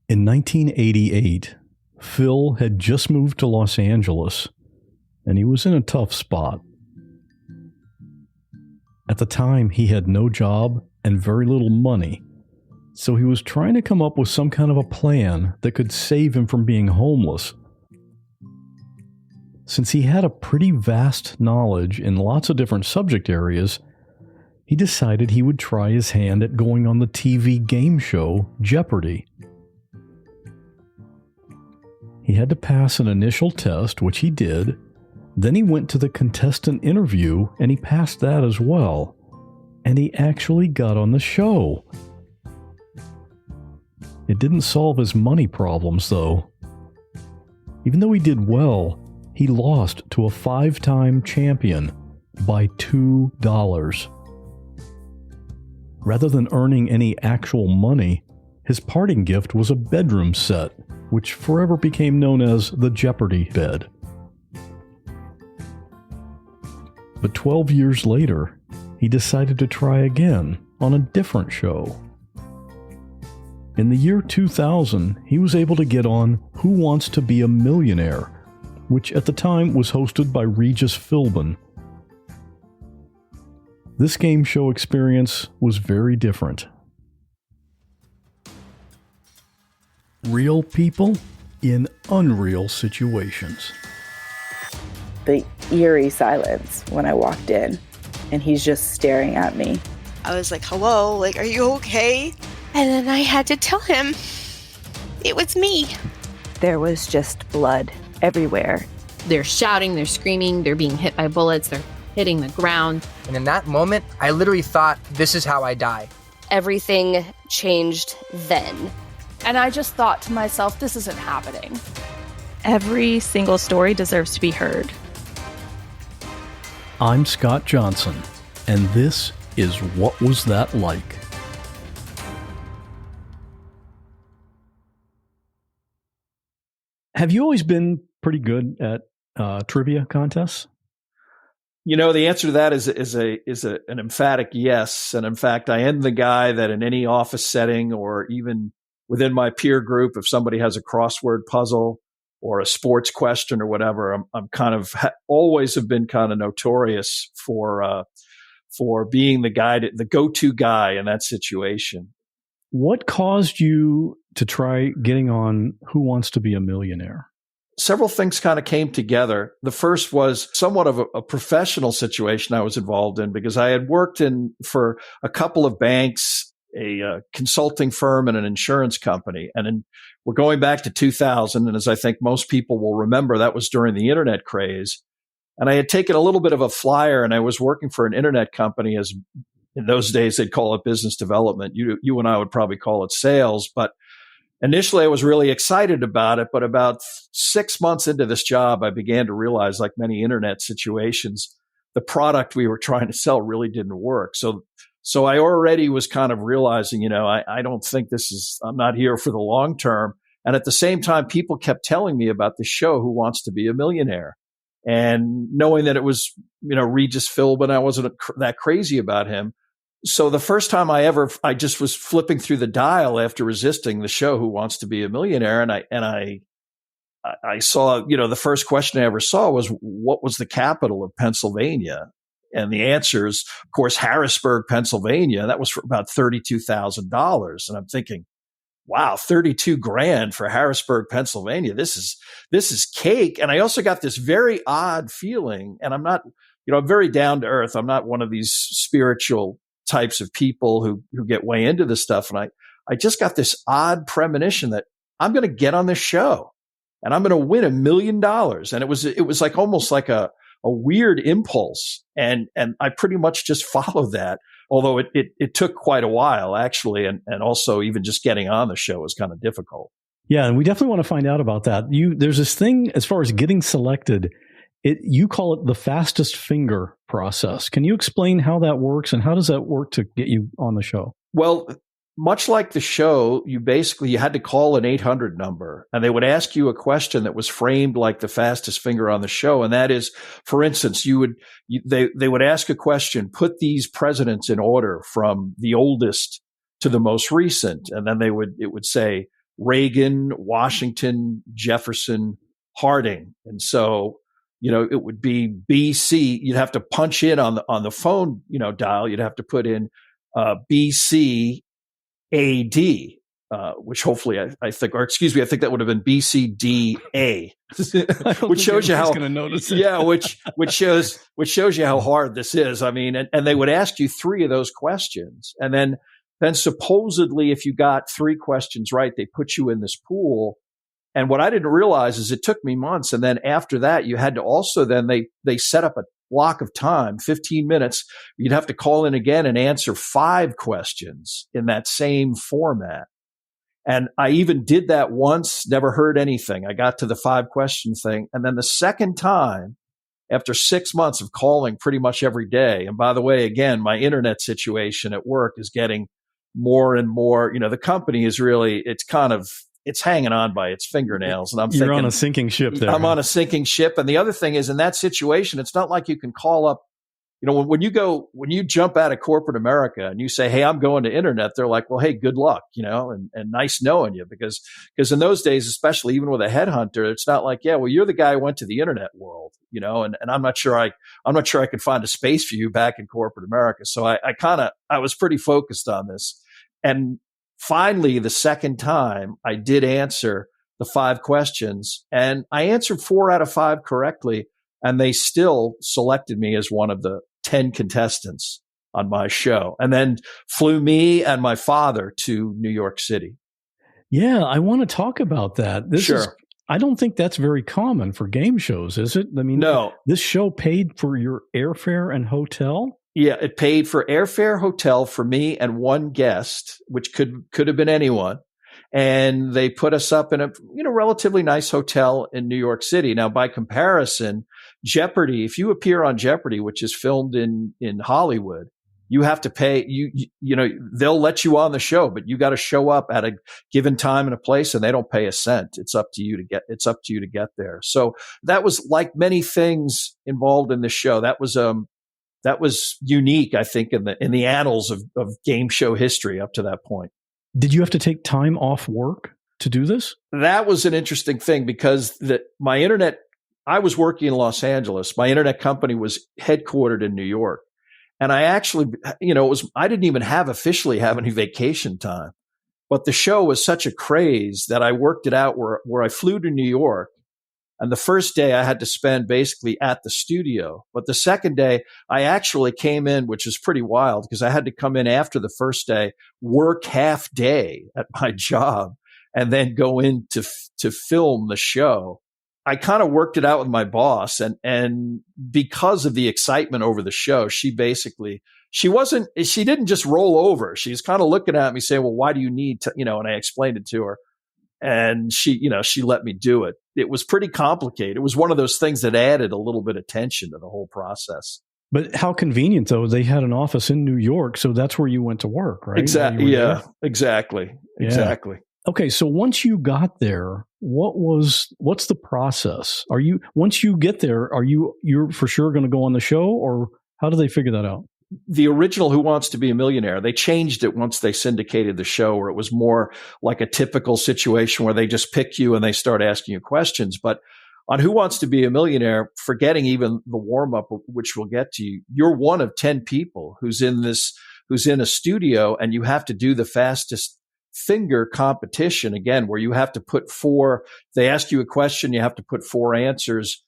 In 1988, Phil had just moved to Los Angeles, and he was in a tough spot. At the time, he had no job and very little money, so he was trying to come up with some kind of a plan that could save him from being homeless. Since he had a pretty vast knowledge in lots of different subject areas, he decided he would try his hand at going on the TV game show Jeopardy. He had to pass an initial test, which he did. Then he went to the contestant interview, and he passed that as well. And he actually got on the show. It didn't solve his money problems, though. Even though he did well, he lost to a 5-time champion by $2. Rather than earning any actual money, his parting gift was a bedroom set, which forever became known as the Jeopardy bed. But 12 years later, he decided to try again on a different show. In the year 2000, he was able to get on Who Wants to Be a Millionaire, which at the time was hosted by Regis Philbin. This game show experience was very different. Real people in unreal situations. The eerie silence when I walked in, and he's just staring at me. I was like, hello, like, are you okay? And then I had to tell him it was me. There was just blood everywhere. They're shouting, they're screaming, they're being hit by bullets, they're hitting the ground. And in that moment, I literally thought, this is how I die. Everything changed then. And I just thought to myself, this isn't happening. Every single story deserves to be heard. I'm Scott Johnson, and this is What Was That Like? Have you always been pretty good at trivia contests? You know, the answer to that is an emphatic yes. And in fact, I am the guy that in any office setting or even within my peer group, if somebody has a crossword puzzle or a sports question or whatever, I'm kind of always have been kind of notorious for being the guy, the go-to guy in that situation. What caused you to try getting on Who Wants to Be a Millionaire? Several things kind of came together. The first was somewhat of a professional situation I was involved in because I had worked for a couple of banks, a consulting firm, and an insurance company. And we're going back to 2000. And as I think most people will remember, that was during the internet craze. And I had taken a little bit of a flyer, and I was working for an internet company. As in those days, they'd call it business development. You and I would probably call it sales. But initially, I was really excited about it. But about 6 months into this job, I began to realize, like many internet situations, the product we were trying to sell really didn't work. So I already was kind of realizing, I don't think I'm not here for the long term. And at the same time, people kept telling me about this show, Who Wants to Be a Millionaire? And knowing that it was, Regis Philbin, I wasn't that crazy about him. So the first time I just was flipping through the dial after resisting the show, Who Wants to Be a Millionaire? And I saw, the first question I ever saw was, what was the capital of Pennsylvania? And the answer is, of course, Harrisburg, Pennsylvania. That was for about $32,000. And I'm thinking, wow, $32,000 for Harrisburg, Pennsylvania. This is cake. And I also got this very odd feeling, and I'm not, I'm very down to earth. I'm not one of these spiritual types of people who get way into this stuff. And I just got this odd premonition that I'm going to get on this show and I'm going to win $1 million. And it was like almost like a weird impulse. And I pretty much just followed that. Although it took quite a while, actually. And also even just getting on the show was kind of difficult. Yeah. And we definitely want to find out about that. There's this thing as far as getting selected. You call it the fastest finger process. Can you explain how that works and how does that work to get you on the show? Well, much like the show, you had to call an 800 number and they would ask you a question that was framed like the fastest finger on the show. And that is, for instance, they would ask a question, put these presidents in order from the oldest to the most recent. And then it would say, Reagan, Washington, Jefferson, Harding. And so, it would be BC. You'd have to punch in on the phone, dial. You'd have to put in BC AD, which hopefully I think that would have been BCDA, which shows you how going to notice it. Yeah, which shows you how hard this is. I mean, and they would ask you 3 of those questions, and then supposedly if you got 3 questions right, they put you in this pool. And what I didn't realize is it took me months, and then after that, you had to also then they set up a block of time, 15 minutes. You'd have to call in again and answer 5 questions in that same format. And I even did that once, never heard anything. I got to the 5 question thing. And then the second time, after 6 months of calling pretty much every day, and by the way, again, my internet situation at work is getting more and more, the company is really, it's hanging on by its fingernails. And You're on a sinking ship there. I'm on a sinking ship. And the other thing is, in that situation, it's not like you can call up, when you jump out of corporate America and you say, hey, I'm going to internet, they're like, well, hey, good luck, and nice knowing you, because in those days, especially even with a headhunter, it's not like, yeah, well, you're the guy who went to the internet world, and I'm not sure I could find a space for you back in corporate America. So I was pretty focused on this. And finally, the second time I did answer the 5 questions, and I answered 4 out of 5 correctly. And they still selected me as one of the 10 contestants on my show, and then flew me and my father to New York City. Yeah, I want to talk about that. I don't think that's very common for game shows, is it? I mean, no. This show paid for your airfare and hotel? Yeah, it paid for airfare, hotel for me and 1 guest, which could have been anyone. And they put us up in a relatively nice hotel in New York City. Now, by comparison, Jeopardy, if you appear on Jeopardy, which is filmed in Hollywood, you have to pay. They'll let you on the show, but you got to show up at a given time and a place, and they don't pay a cent. It's up to you to get there. So that was like many things involved in the show. That was unique, I think, in the annals of game show history up to that point. Did you have to take time off work to do this? That was an interesting thing, because I was working in Los Angeles. My internet company was headquartered in New York. And I actually, I didn't even officially have any vacation time, but the show was such a craze that I worked it out where I flew to New York. And the first day I had to spend basically at the studio. But the second day I actually came in, which is pretty wild, because I had to come in after the first day, work half day at my job, and then go in to film the show. I kind of worked it out with my boss, and because of the excitement over the show, she didn't just roll over. She's kind of looking at me saying, well, why do you need to, and I explained it to her. And she let me do it. It was pretty complicated. It was one of those things that added a little bit of tension to the whole process. But how convenient, though. They had an office in New York, so that's where you went to work, right? Exactly. Yeah, exactly. Yeah. Exactly. Okay, so once you got there, what's the process? Once you get there, you're for sure going to go on the show, or how do they figure that out? The original Who Wants to Be a Millionaire, they changed it once they syndicated the show, where it was more like a typical situation where they just pick you and they start asking you questions. But on Who Wants to Be a Millionaire, forgetting even the warm-up, which we'll get to, you're one of 10 people who's in a studio, and you have to do the fastest finger competition, again, where you have to put 4, they ask you a question, you have to put 4 answers,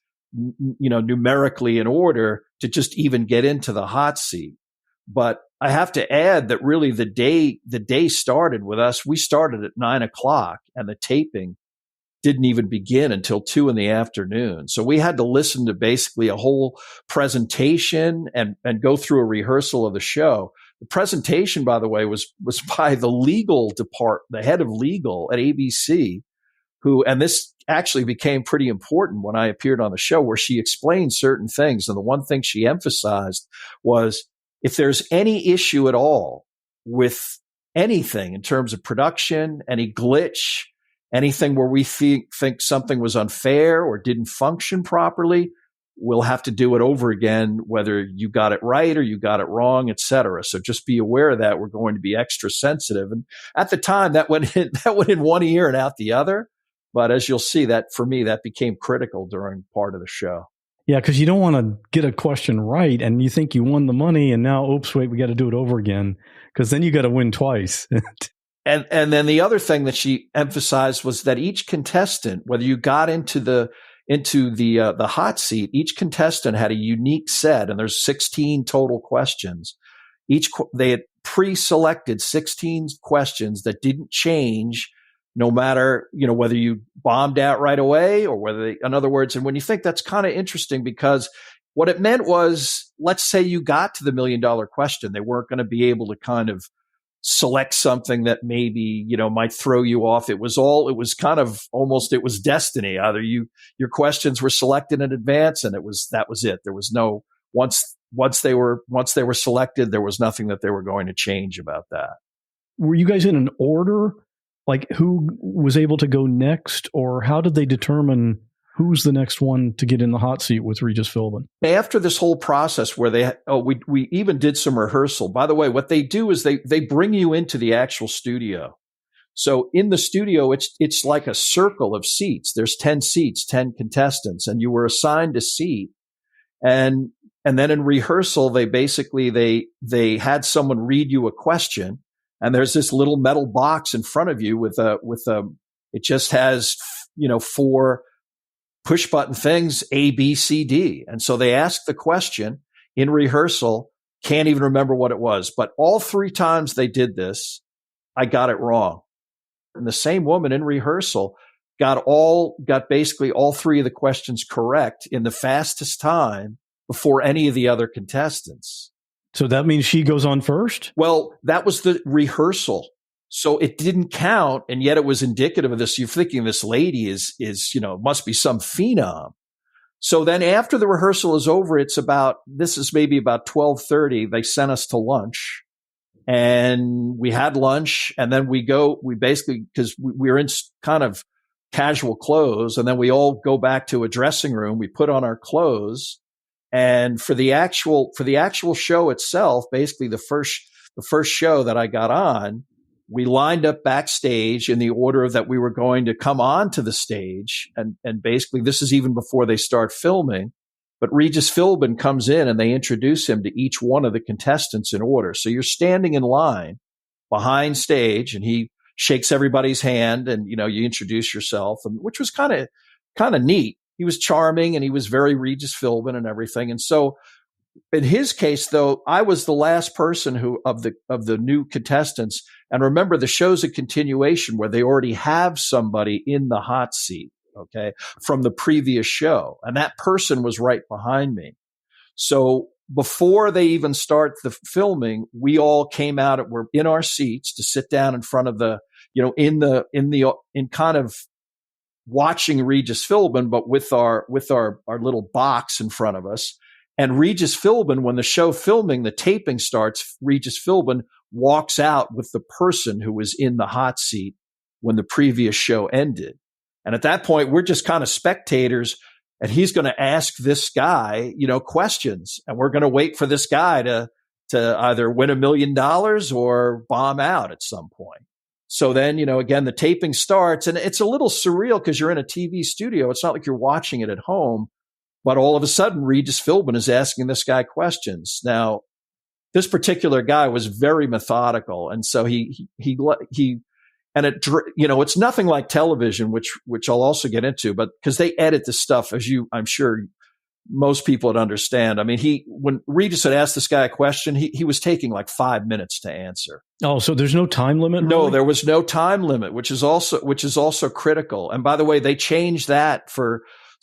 numerically in order to just even get into the hot seat. But I have to add that really the day started with us. We started at 9:00, and the taping didn't even begin until 2 p.m. So we had to listen to basically a whole presentation and go through a rehearsal of the show. The presentation, by the way, was by the legal department, the head of legal at ABC, and this actually became pretty important when I appeared on the show, where she explained certain things. And the one thing she emphasized was, if there's any issue at all with anything in terms of production, any glitch, anything where we think something was unfair or didn't function properly, we'll have to do it over again, whether you got it right or you got it wrong, et cetera. So just be aware of that. We're going to be extra sensitive. And at the time that went in one ear and out the other. But as you'll see, that for me, that became critical during part of the show. Yeah, because you don't want to get a question right and you think you won the money and now, oops, wait, we got to do it over again, because then you got to win twice. And then the other thing that she emphasized was that each contestant, whether you got into the hot seat, each contestant had a unique set, and there's 16 total questions. They had pre-selected 16 questions that didn't change, no matter, whether you bombed out right away or whether in other words, and when you think that's kind of interesting, because what it meant was, let's say you got to the $1 million question, they weren't going to be able to kind of select something that maybe, might throw you off. It was destiny. Either your questions were selected in advance and that was it. There was no, once they were selected, there was nothing that they were going to change about that. Were you guys in an order? Like who was able to go next, or how did they determine who's the next one to get in the hot seat with Regis Philbin? After this whole process where we even did some rehearsal. By the way, what they do is they bring you into the actual studio. So in the studio, it's like a circle of seats. There's 10 seats, 10 contestants, and you were assigned a seat. And then in rehearsal, they had someone read you a question. And there's this little metal box in front of you it just has, 4 push button things, A, B, C, D. And so they asked the question in rehearsal, can't even remember what it was, but all 3 times they did this, I got it wrong. And the same woman in rehearsal got basically all 3 of the questions correct in the fastest time before any of the other contestants. So that means she goes on first? Well, that was the rehearsal. So it didn't count, and yet it was indicative of this. You're thinking this lady is must be some phenom. So then after the rehearsal is over, this is maybe about 12:30. They sent us to lunch, and we had lunch, and then we basically, because we were in kind of casual clothes, and then we all go back to a dressing room. We put on our clothes. And for the actual show itself, basically the first show that I got on, we lined up backstage in the order that we were going to come onto the stage. And basically this is even before they start filming, but Regis Philbin comes in and they introduce him to each one of the contestants in order. So you're standing in line behind stage and he shakes everybody's hand and, you introduce yourself, which was kind of neat. He was charming and he was very Regis Philbin and everything. And so in his case, though, I was the last person of the new contestants. And remember, the show's a continuation where they already have somebody in the hot seat, okay, from the previous show. And that person was right behind me. So before they even start the filming, we all came out and were in our seats to sit down in front of in kind of watching Regis Philbin, but with our little box in front of us. And Regis Philbin, when the show filming, the taping starts, Regis Philbin walks out with the person who was in the hot seat when the previous show ended. And at that point, we're just kind of spectators, and he's going to ask this guy, questions, and we're going to wait for this guy to either win $1 million or bomb out at some point. So then, again, the taping starts, and it's a little surreal because you're in a TV studio. It's not like you're watching it at home, but all of a sudden, Regis Philbin is asking this guy questions. Now, this particular guy was very methodical, and so it's nothing like television, which I'll also get into, but because they edit the stuff, I'm sure most people would understand. I mean, when Regis had asked this guy a question, he was taking like 5 minutes to answer. Oh, so there's no time limit? No, really? There was no time limit, which is also critical. And by the way, they changed that for,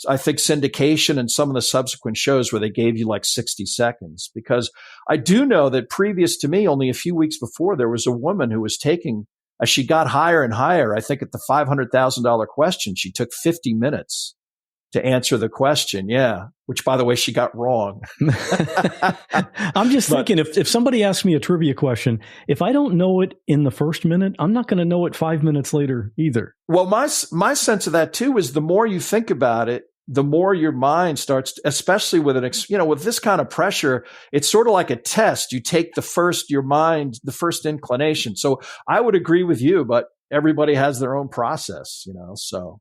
I think, syndication and some of the subsequent shows where they gave you like 60 seconds. Because I do know that previous to me, only a few weeks before, there was a woman who was taking, as she got higher and higher, I think at the $500,000 question, she took 50 minutes to answer the question. Yeah. Which, by the way, she got wrong. I'm just thinking, if somebody asks me a trivia question, if I don't know it in the first minute, I'm not going to know it 5 minutes later either. Well, my sense of that too is the more you think about it, the more your mind starts, especially with with this kind of pressure, it's sort of like a test. You take the first inclination. So I would agree with you, but everybody has their own process, so.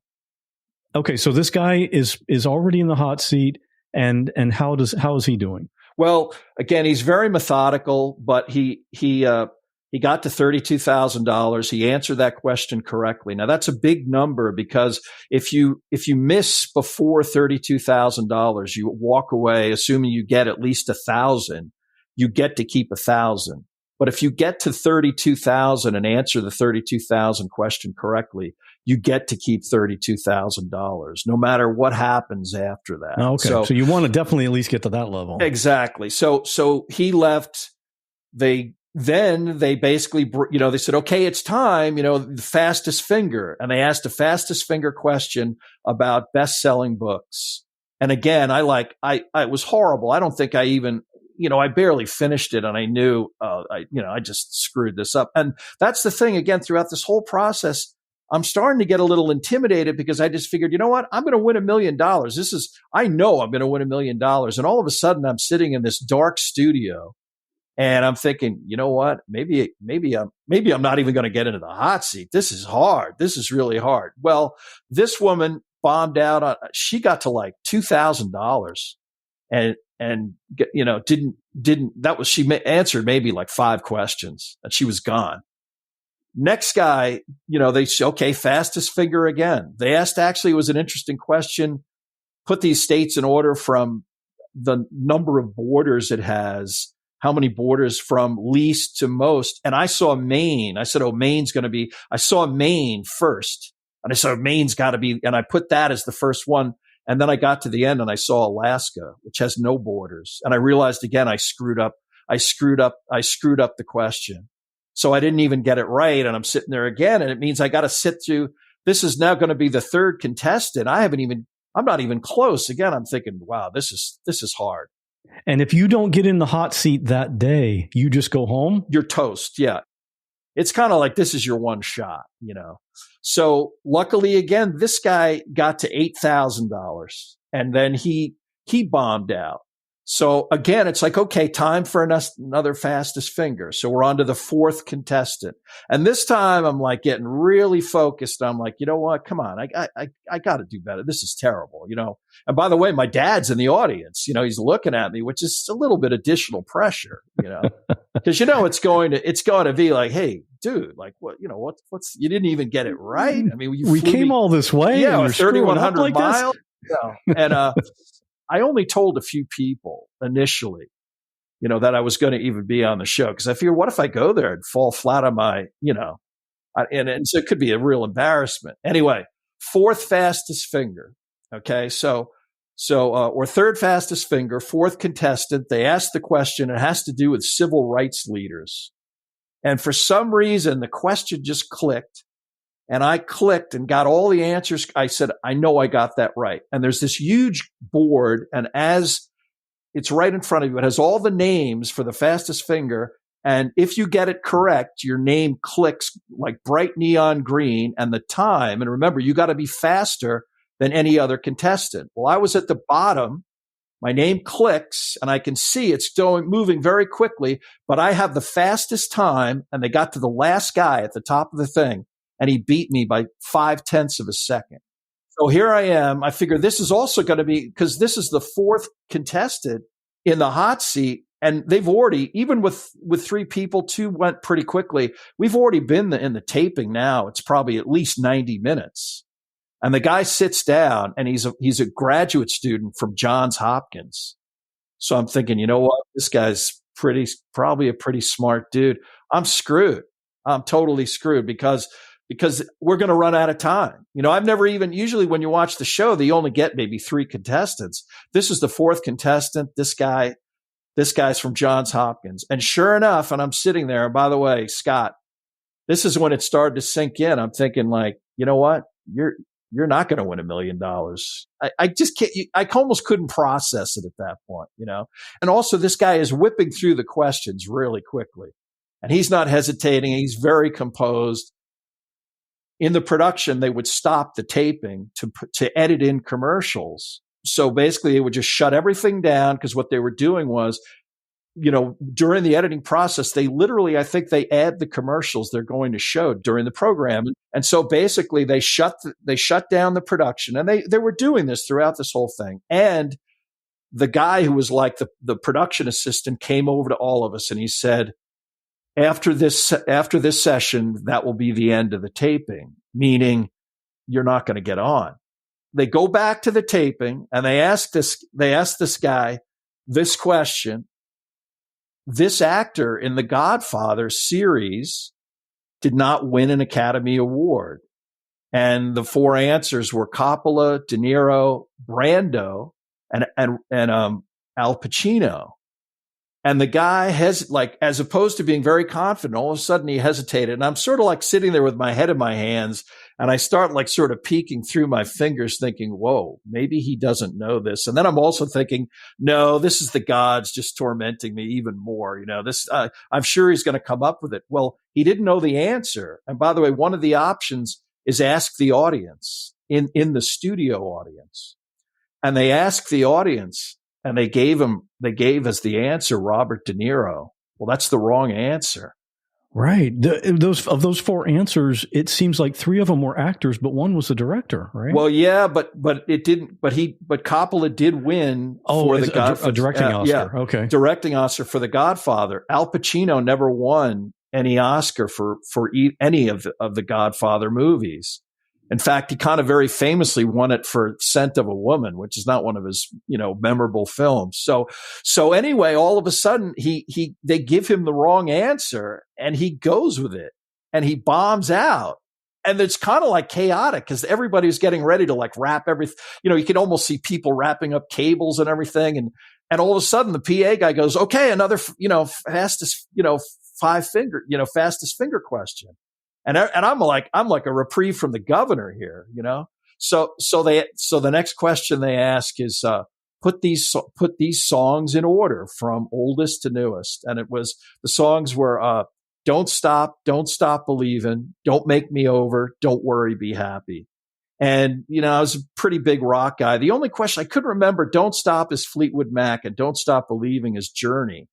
Okay. So this guy is already in the hot seat, and how is he doing? Well, again, he's very methodical, but he got to $32,000. He answered that question correctly. Now that's a big number, because if you miss before $32,000, you walk away assuming you get at least 1,000. You get to keep 1,000. But if you get to 32,000 and answer the 32,000 question correctly, you get to keep $32,000, no matter what happens after that. Okay, so you want to definitely at least get to that level. Exactly. So he left. They basically, they said, okay, it's time, the fastest finger. And they asked a fastest finger question about best-selling books. And again, I was horrible. I don't think I even, I barely finished it, and I knew, I just screwed this up. And that's the thing, again, throughout this whole process, I'm starting to get a little intimidated, because I just figured, you know what? I'm going to win $1 million. I know I'm going to win $1 million. And all of a sudden I'm sitting in this dark studio, and I'm thinking, you know what? Maybe I'm not even going to get into the hot seat. This is hard. This is really hard. Well, this woman bombed out. She got to like $2,000, and she answered maybe like 5 questions, and she was gone. Next guy, they say, okay, fastest finger again. They asked, actually, it was an interesting question. Put these states in order from the number of borders it has, how many borders from least to most. And I saw Maine. I said, I saw Maine first. And I said, Maine's got to be, and I put that as the first one. And then I got to the end and I saw Alaska, which has no borders. And I realized again, I screwed up the question. So I didn't even get it right. And I'm sitting there again. And it means I got to sit through, this is now going to be the third contestant. I'm not even close. Again, I'm thinking, wow, this is hard. And if you don't get in the hot seat that day, you just go home? You're toast. Yeah. It's kind of like, this is your one shot, So luckily, again, this guy got to $8,000, and then he bombed out. So again, it's like, okay, time for another fastest finger. So we're on to the 4th contestant. And this time I'm like getting really focused. I'm like, you know what? Come on. I got to do better. This is terrible, And by the way, my dad's in the audience, he's looking at me, which is a little bit additional pressure, because, it's going to be like, hey, dude, like what, what's, you didn't even get it right. I mean, we came all this way. Yeah. 3,100 miles. And, I only told a few people initially, that I was going to even be on the show, because I figured, what if I go there and fall flat on my, and so it could be a real embarrassment. Anyway, 4th fastest finger. Okay. So, or 3rd fastest finger, 4th contestant. They asked the question. It has to do with civil rights leaders. And for some reason, the question just clicked. And I clicked and got all the answers. I said, I know I got that right. And there's this huge board. And as it's right in front of you, it has all the names for the fastest finger. And if you get it correct, your name clicks like bright neon green, and the time. And remember, you got to be faster than any other contestant. Well, I was at the bottom. My name clicks and I can see it's moving very quickly, but I have the fastest time. And they got to the last guy at the top of the thing, and he beat me by 0.5 of a second. So here I am. I figure this is also going to be, because this is the 4th contestant in the hot seat. And they've already, even with 3 people, 2 went pretty quickly. We've already been in the taping now. It's probably at least 90 minutes. And the guy sits down, and he's a graduate student from Johns Hopkins. So I'm thinking, you know what? This guy's probably a pretty smart dude. I'm screwed. I'm totally screwed because we're going to run out of time. I've never even, usually when you watch the show, they only get maybe 3 contestants. This is the 4th contestant. This guy's from Johns Hopkins. And sure enough, and I'm sitting there, and by the way, Scott, this is when it started to sink in. I'm thinking like, you know what? You're not going to win $1 million. I just can't, I almost couldn't process it at that point, And also this guy is whipping through the questions really quickly, and he's not hesitating. He's very composed. in the production, they would stop the taping to edit in commercials. So basically they would just shut everything down, because what they were doing was, during the editing process, they literally, I think they add the commercials they're going to show during the program. And so basically they shut down the production, and they were doing this throughout this whole thing. And the guy who was like the production assistant came over to all of us and he said, after this session, that will be the end of the taping, meaning you're not going to get on. They go back to the taping and they ask this guy this question. This actor in the Godfather series did not win an Academy Award. And the four answers were Coppola, De Niro, Brando, and Al Pacino. And the guy has, like, as opposed to being very confident, all of a sudden he hesitated. And I'm sort of like sitting there with my head in my hands, and I start like sort of peeking through my fingers thinking, whoa, maybe he doesn't know this. And then I'm also thinking, no, this is the gods just tormenting me even more. I'm sure he's going to come up with it. Well, he didn't know the answer. And by the way, one of the options is ask the audience in the studio audience. And they asked the audience, and they gave as the answer Robert De Niro. Well, that's the wrong answer. Right. Those four answers, it seems like three of them were actors, but one was the director, right? Well, yeah, but it didn't. But Coppola did win for the Godfather, a directing Oscar. Yeah, okay, directing Oscar for The Godfather. Al Pacino never won any Oscar for any of the Godfather movies. In fact, he kind of very famously won it for Scent of a Woman, which is not one of his, memorable films. So anyway, all of a sudden they give him the wrong answer and he goes with it and he bombs out. And it's kind of like chaotic because everybody's getting ready to like wrap everything. You can almost see people wrapping up cables and everything. And all of a sudden the PA guy goes, okay, another, fastest finger question. And I'm like a reprieve from the governor here, So the next question they ask is, put these songs in order from oldest to newest. And the songs were, Don't Stop Believin', Don't Make Me Over, Don't Worry, Be Happy. And, I was a pretty big rock guy. The only question I couldn't remember, Don't Stop is Fleetwood Mac and Don't Stop Believing is Journey.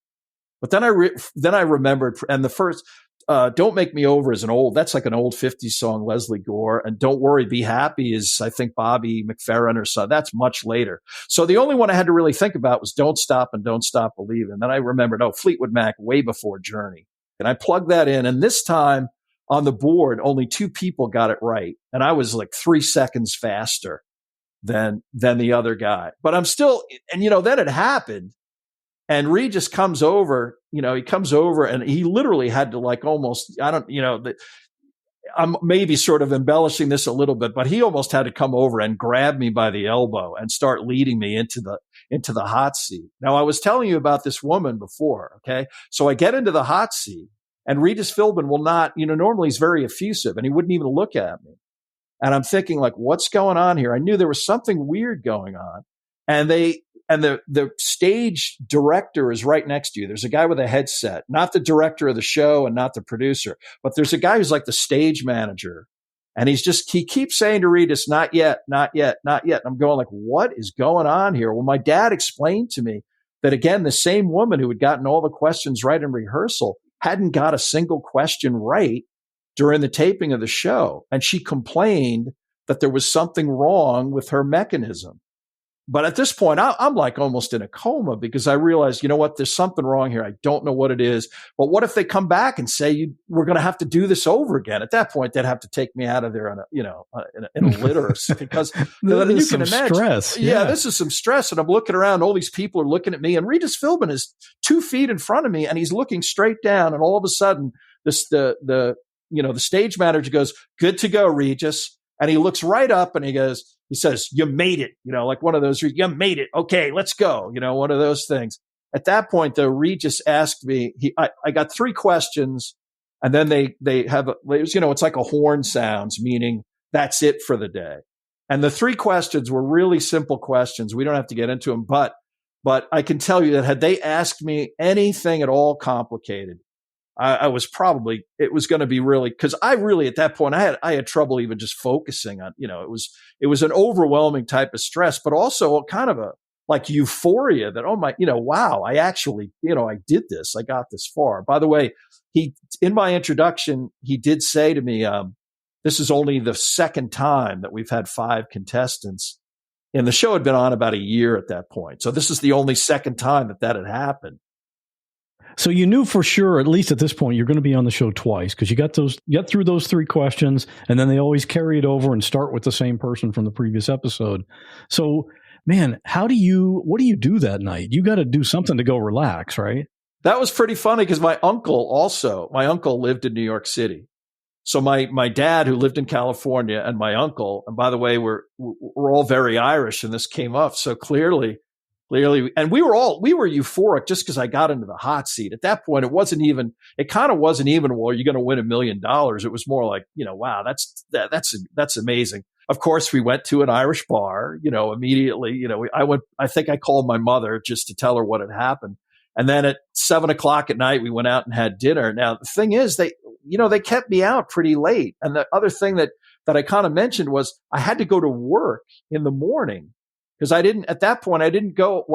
But then I remembered, and the first, Don't Make Me Over is that's like an old 50s song, Leslie Gore. And Don't Worry, Be Happy is, I think, Bobby McFerrin or so. That's much later. So the only one I had to really think about was Don't Stop and Don't Stop Believing. Then I remembered, Fleetwood Mac way before Journey. And I plugged that in. And this time on the board, only two people got it right. And I was like 3 seconds faster than the other guy. But I'm still, and then it happened. And Regis comes over, and he literally had to like almost, I'm maybe sort of embellishing this a little bit, but he almost had to come over and grab me by the elbow and start leading me into the hot seat. Now, I was telling you about this woman before. Okay. So I get into the hot seat and Regis Philbin will not, normally he's very effusive and he wouldn't even look at me. And I'm thinking like, what's going on here? I knew there was something weird going on. And the stage director is right next to you. There's a guy with a headset, not the director of the show and not the producer, but there's a guy who's like the stage manager. And he keeps saying to Regis, not yet, not yet, not yet. And I'm going like, what is going on here? Well, my dad explained to me that again, the same woman who had gotten all the questions right in rehearsal hadn't got a single question right during the taping of the show. And she complained that there was something wrong with her mechanism. But at this point, I'm like almost in a coma because I realized, there's something wrong here. I don't know what it is. But what if they come back and say, we're going to have to do this over again? At that point, they'd have to take me out of there in a litter because you can imagine. Stress. Yeah, this is some stress. And I'm looking around. All these people are looking at me. And Regis Philbin is 2 feet in front of me and he's looking straight down. And all of a sudden, the stage manager goes, good to go, Regis. And he looks right up and he says, you made it, like one of those, you made it. Okay, let's go. One of those things. At that point, though, Regis asked me, I got 3 questions and then they have, it's like a horn sounds, meaning that's it for the day. And the 3 questions were really simple questions. We don't have to get into them, but I can tell you that had they asked me anything at all complicated, I was probably, it was going to be really, because I really at that point I had trouble even just focusing on, it was an overwhelming type of stress, but also a kind of a like euphoria that, oh my, wow, I actually, I did this, I got this far. By the way, in my introduction, he did say to me, this is only the second time that we've had 5 contestants, and the show had been on about a year at that point. So this is the only second time that had happened. So you knew for sure, at least at this point, you're going to be on the show twice because you got through those 3 questions, and then they always carry it over and start with the same person from the previous episode. So, man, what do you do that night? You got to do something to go relax, right? That was pretty funny because my uncle lived in New York City. So my dad, who lived in California, and my uncle, and by the way, we're all very Irish, and this came up. So clearly, and we were euphoric just because I got into the hot seat. At that point, it kind of wasn't even, well, you're going to win $1 million. It was more like, wow, that's amazing. Of course, we went to an Irish bar, immediately, I think I called my mother just to tell her what had happened. And then at 7:00 at night, we went out and had dinner. Now, the thing is, they kept me out pretty late. And the other thing that I kind of mentioned was I had to go to work in the morning. Because at that point, I didn't go,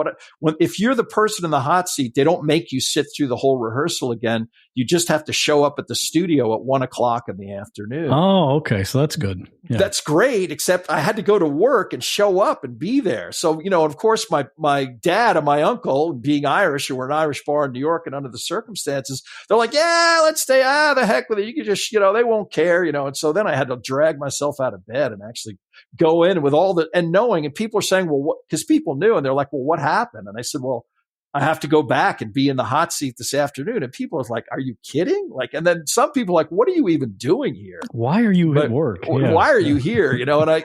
if you're the person in the hot seat, they don't make you sit through the whole rehearsal again. You just have to show up at the studio at 1:00 in the afternoon. Oh, okay. So that's good. Yeah. That's great, except I had to go to work and show up and be there. So, of course, my dad and my uncle, being Irish, who were an Irish bar in New York, and under the circumstances, they're like, yeah, let's stay. The heck with it. You can just, they won't care, And so then I had to drag myself out of bed and actually go in with and knowing, and people are saying, well, because people knew, and they're like, well, what happened? And I said, well, I have to go back and be in the hot seat this afternoon. And people are like, are you kidding? And then some people are like, what are you even doing here? Why are you at work? Yeah. Why are you here?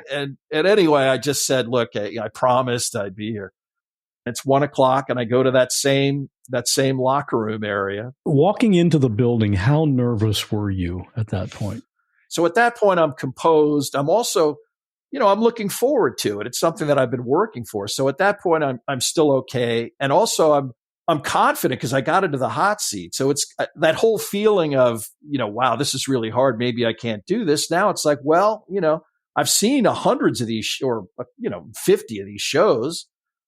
And anyway, I just said, look, I promised I'd be here. It's 1:00 and I go to that same locker room area. Walking into the building, how nervous were you at that point? So at that point, I'm composed. I'm also, I'm looking forward to it. It's something that I've been working for. So at that point, I'm still okay. And also I'm confident because I got into the hot seat. So it's that whole feeling of, wow, this is really hard. Maybe I can't do this. Now it's like, well, I've seen hundreds of these or 50 of these shows.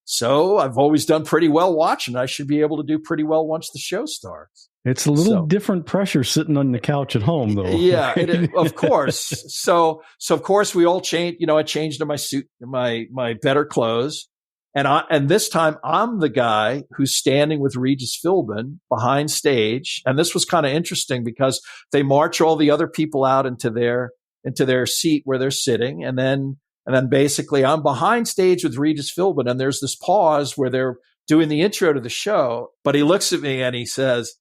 So I've always done pretty well watching. I should be able to do pretty well once the show starts. It's a little different pressure sitting on the couch at home, though. Yeah, of course. So of course we all changed. I changed to my suit, my better clothes, and this time I'm the guy who's standing with Regis Philbin behind stage. And this was kind of interesting because they march all the other people out into their seat where they're sitting, and then basically I'm behind stage with Regis Philbin, and there's this pause where they're doing the intro to the show. But he looks at me and he says,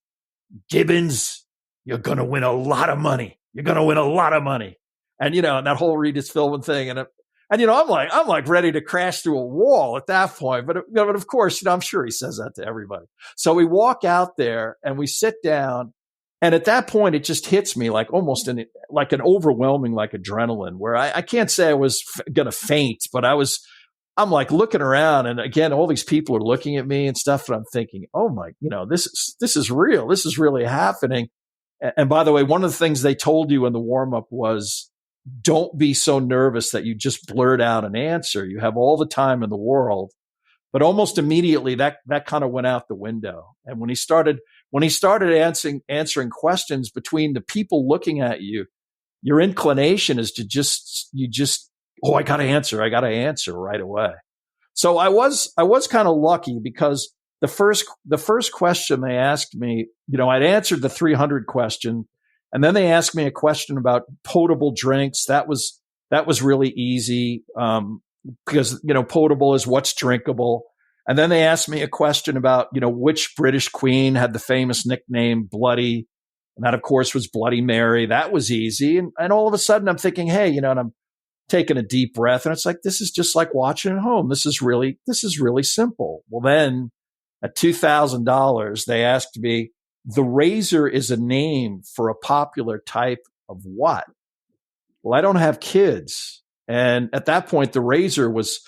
Gibbons, you're going to win a lot of money. You're going to win a lot of money. And, and that whole Regis Philbin thing. And I'm like ready to crash through a wall at that point. But of course, I'm sure he says that to everybody. So we walk out there and we sit down. And at that point, it just hits me like almost an overwhelming, like adrenaline, where I can't say I was going to faint, but I'm like looking around, and again, all these people are looking at me and stuff. And I'm thinking, oh my, this is real. This is really happening. And by the way, one of the things they told you in the warm up was, don't be so nervous that you just blurt out an answer. You have all the time in the world. But almost immediately that kind of went out the window. And when he started answering questions between the people looking at you, your inclination is to I got to answer right away. So I was kind of lucky because the first question they asked me, I'd answered the 300 question, and then they asked me a question about potable drinks. That was really easy. Because, potable is what's drinkable. And then they asked me a question about, which British queen had the famous nickname Bloody. And that, of course, was Bloody Mary. That was easy. And all of a sudden I'm thinking, hey, and I'm taking a deep breath, and it's like, this is just like watching at home. This is really simple. Well, then at $2,000, they asked me, the razor is a name for a popular type of what? Well, I don't have kids. And at that point, the razor was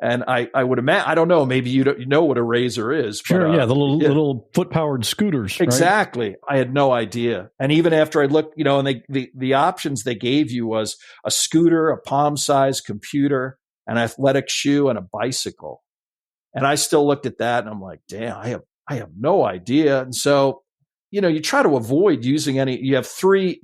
And I would imagine, I don't know, maybe you know what a razor is. Sure, but, yeah, the little foot-powered scooters. Exactly. Right? I had no idea. And even after I looked, and the options they gave you was a scooter, a palm-sized computer, an athletic shoe, and a bicycle. And I still looked at that and I'm like, damn, I have no idea. And so, you try to avoid using any. You have three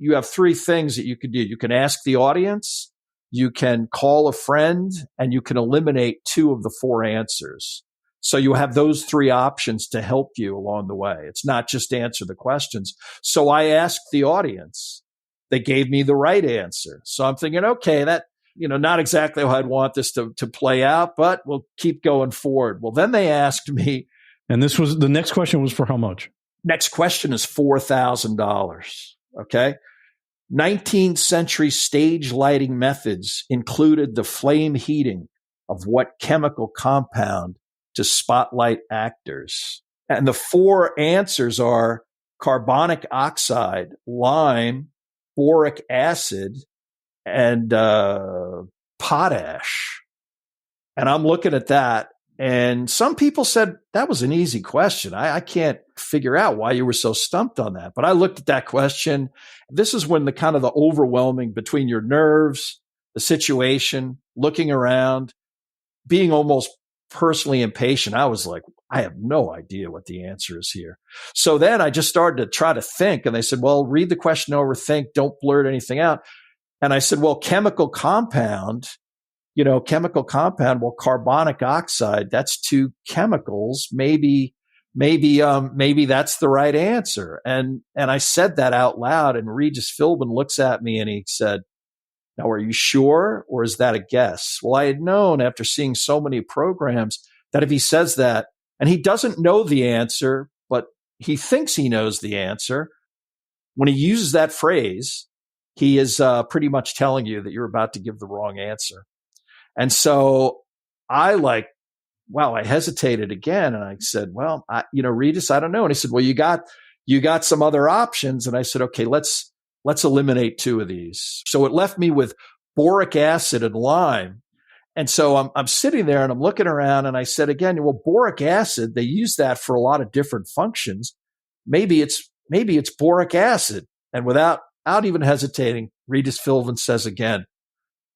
things that you could do. You can ask the audience, you can call a friend, and you can eliminate 2 of the 4 answers. So you have those 3 options to help you along the way. It's not just answer the questions. So I asked the audience. They gave me the right answer. So I'm thinking, okay, that, not exactly how I'd want this to play out, but we'll keep going forward. Well, then they asked me. And the next question was for how much? Next question is $4,000. Okay. 19th century stage lighting methods included the flame heating of what chemical compound to spotlight actors? And the 4 answers are carbonic oxide, lime, boric acid, and potash. And I'm looking at that. And some people said that was an easy question. I can't figure out why you were so stumped on that. But I looked at that question. This is when the overwhelming between your nerves, the situation, looking around, being almost personally impatient. I was like, I have no idea what the answer is here. So then I just started to try to think. And they said, well, read the question over, think, don't blurt anything out. And I said, well, chemical compound, well, carbonic oxide, that's 2 chemicals. Maybe that's the right answer. And I said that out loud, and Regis Philbin looks at me and he said, now, are you sure, or is that a guess? Well, I had known after seeing so many programs that if he says that, and he doesn't know the answer, but he thinks he knows the answer, when he uses that phrase, he is pretty much telling you that you're about to give the wrong answer. And so I I hesitated again. And I said, well, Regis, I don't know. And he said, well, you got some other options. And I said, okay, let's eliminate 2 of these. So it left me with boric acid and lime. And so I'm sitting there and I'm looking around and I said again, well, boric acid, they use that for a lot of different functions. Maybe it's boric acid. And without even hesitating, Regis Philbin says again,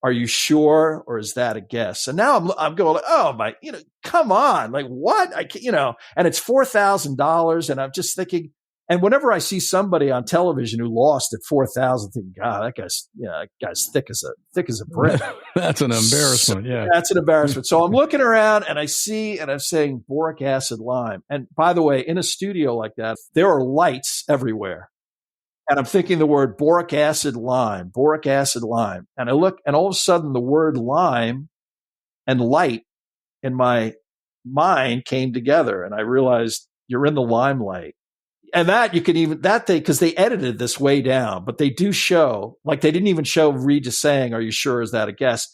are you sure, or is that a guess? And now I'm going, oh my, come on, like what? And it's $4,000. And I'm just thinking, and whenever I see somebody on television who lost at 4,000, I think, God, that guy's thick as a brick. That's an embarrassment. Yeah, that's an embarrassment. So I'm looking around and I'm saying boric acid, lime. And by the way, in a studio like that, there are lights everywhere. And I'm thinking the word boric acid, lime. And I look, and all of a sudden the word lime and light in my mind came together. And I realized you're in the limelight. And that because they edited this way down, but they do show, like they didn't even show Regis saying, are you sure? Is that a guess?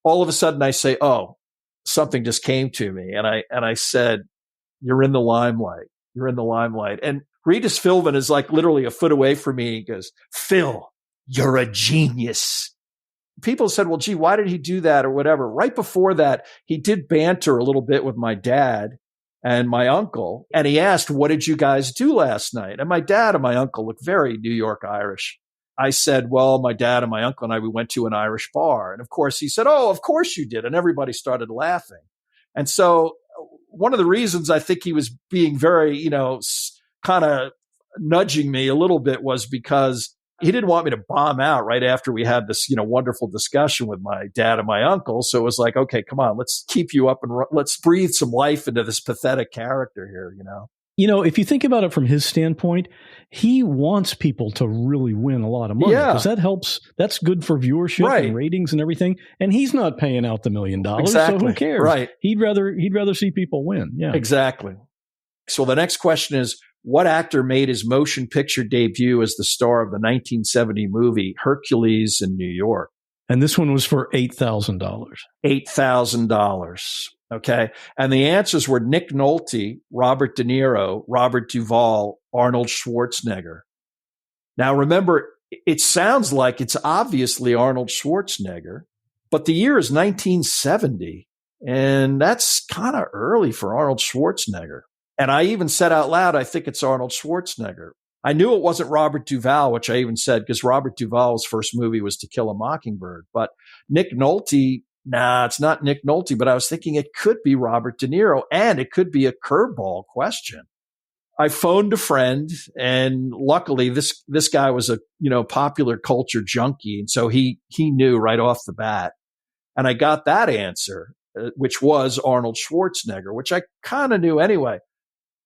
All of a sudden I say, oh, something just came to me. And I said, you're in the limelight. And Regis Philbin is like literally a foot away from me. He goes, Phil, you're a genius. People said, well, gee, why did he do that or whatever? Right before that, he did banter a little bit with my dad and my uncle. And he asked, what did you guys do last night? And my dad and my uncle look very New York Irish. I said, well, my dad and my uncle and I, we went to an Irish bar. And of course he said, oh, of course you did. And everybody started laughing. And so one of the reasons I think he was being very, kind of nudging me a little bit was because he didn't want me to bomb out right after we had this, wonderful discussion with my dad and my uncle. So it was like, okay, come on, let's keep you up and let's breathe some life into this pathetic character here, If you think about it from his standpoint, he wants people to really win a lot of money because that helps. That's good for viewership and ratings and everything. And he's not paying out the $1 million. Exactly. So who cares? Right. He'd rather see people win. Yeah, exactly. So the next question is, what actor made his motion picture debut as the star of the 1970 movie Hercules in New York? And this one was for $8,000. $8,000. Okay. And the answers were Nick Nolte, Robert De Niro, Robert Duvall, Arnold Schwarzenegger. Now, remember, it sounds like it's obviously Arnold Schwarzenegger, but the year is 1970. And that's kind of early for Arnold Schwarzenegger. And I even said out loud, I think it's Arnold Schwarzenegger. I knew it wasn't Robert Duvall, which I even said, because Robert Duvall's first movie was To Kill a Mockingbird. But Nick Nolte, it's not Nick Nolte, but I was thinking it could be Robert De Niro, and it could be a curveball question. I phoned a friend, and luckily this guy was a, popular culture junkie. And so he knew right off the bat. And I got that answer, which was Arnold Schwarzenegger, which I kind of knew anyway.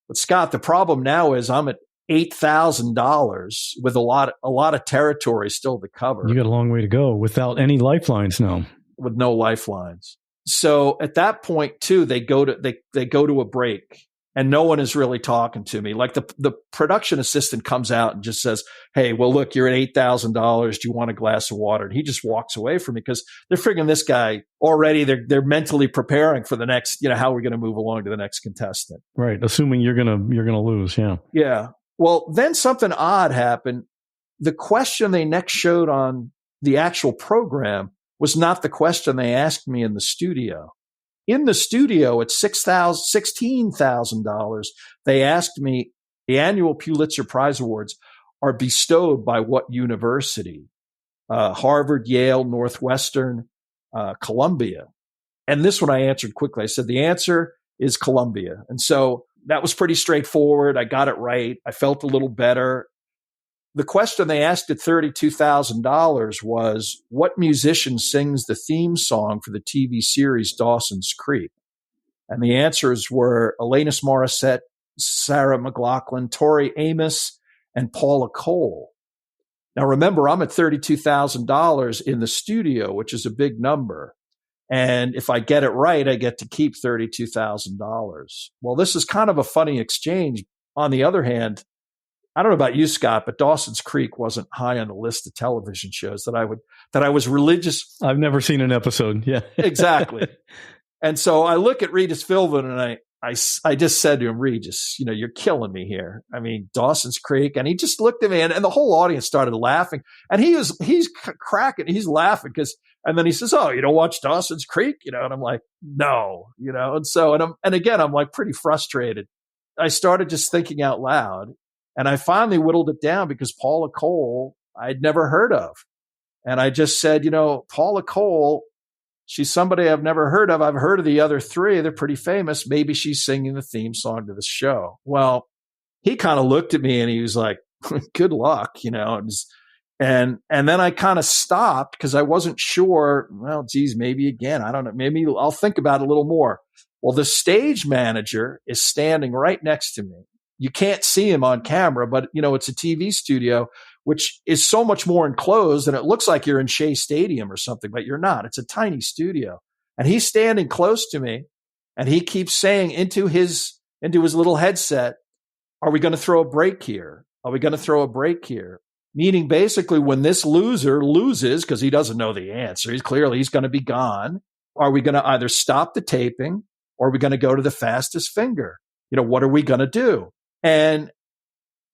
But Scott, the problem now is I'm at $8,000 with a lot of territory still to cover. You got a long way to go without any lifelines now. With no lifelines. So at that point too, they go to a break, and no one is really talking to me. Like the production assistant comes out and just says, "Hey, well, look, you're at $8,000. Do you want a glass of water?" And he just walks away from me because they're figuring this guy already. They're mentally preparing for the next, how we're going to move along to the next contestant. Right. Assuming you're gonna lose. Yeah. Yeah. Well, then something odd happened. The question they next showed on the actual program was not the question they asked me in the studio. In the studio at $16,000, they asked me, the annual Pulitzer Prize Awards are bestowed by what university? Harvard, Yale, Northwestern, Columbia. And this one I answered quickly. I said, the answer is Columbia. And so that was pretty straightforward. I got it right. I felt a little better. The question they asked at $32,000 was, what musician sings the theme song for the TV series Dawson's Creek? And the answers were Alanis Morissette, Sarah McLachlan, Tori Amos, and Paula Cole. Now, remember, I'm at $32,000 in the studio, which is a big number. And if I get it right, I get to keep $32,000. Well, this is kind of a funny exchange. On the other hand, I don't know about you, Scott, but Dawson's Creek wasn't high on the list of television shows that I was religious. I've never seen an episode. Yeah, exactly. And so I look at Regis Philbin, and I just said to him, Regis, you're killing me here. I mean, Dawson's Creek. And he just looked at me, and the whole audience started laughing. And he's cracking, he's laughing and then he says, "Oh, you don't watch Dawson's Creek?" And I'm like, "No," and so, and again, I'm like pretty frustrated. I started just thinking out loud, and I finally whittled it down because Paula Cole, I'd never heard of. And I just said, Paula Cole, she's somebody I've never heard of. I've heard of the other three. They're pretty famous. Maybe she's singing the theme song to the show. Well, he kind of looked at me and he was like, good luck, and then I kind of stopped because I wasn't sure. Well, geez, maybe again, I don't know. Maybe I'll think about it a little more. Well, the stage manager is standing right next to me. You can't see him on camera, but it's a TV studio, which is so much more enclosed, and it looks like you're in Shea Stadium or something, but you're not. It's a tiny studio. And he's standing close to me, and he keeps saying into his little headset, "Are we going to throw a break here? Are we going to throw a break here?" Meaning basically when this loser loses, because he doesn't know the answer, he's going to be gone. Are we going to either stop the taping, or are we going to go to the fastest finger? What are we going to do? And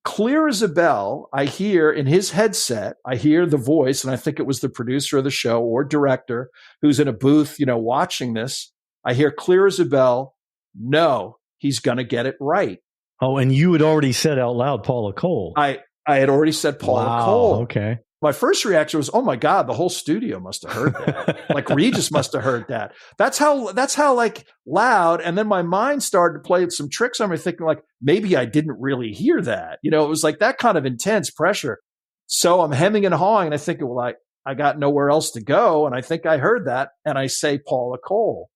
clear as a bell, I hear in his headset, I hear the voice, and I think it was the producer of the show or director who's in a booth, watching this. I hear clear as a bell, no, he's going to get it right. Oh, and you had already said out loud Paula Cole. I had already said Paula Cole. Okay. My first reaction was, oh my God, the whole studio must have heard that. Like Regis must have heard that. That's how like loud. And then my mind started to play some tricks on me, thinking like, maybe I didn't really hear that. It was like that kind of intense pressure. So I'm hemming and hawing, and I think, well, I got nowhere else to go. And I think I heard that. And I say Paula Cole.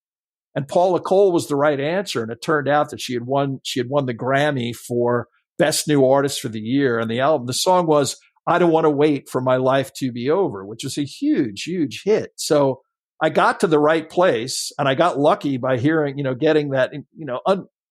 And Paula Cole was the right answer. And it turned out that she had won the Grammy for Best New Artist for the Year. And the song was I Don't Want to Wait for My Life to Be Over, which was a huge, huge hit. So I got to the right place, and I got lucky by hearing, getting that,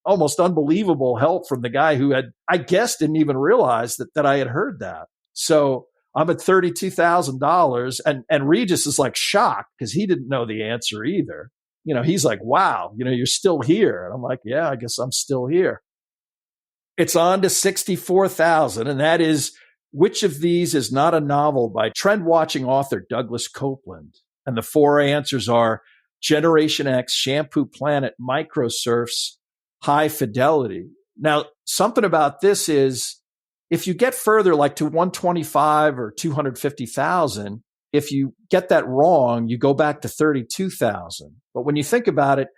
almost unbelievable help from the guy who I guess didn't even realize that I had heard that. So I'm at $32,000, and Regis is like shocked because he didn't know the answer either. He's like, wow, you're still here. And I'm like, yeah, I guess I'm still here. It's on to 64,000, and that is, which of these is not a novel by trend-watching author Douglas Copeland? And the four answers are Generation X, Shampoo Planet, Microsurfs, High Fidelity. Now, something about this is if you get further, like to 125 or 250,000, if you get that wrong, you go back to 32,000. But when you think about it,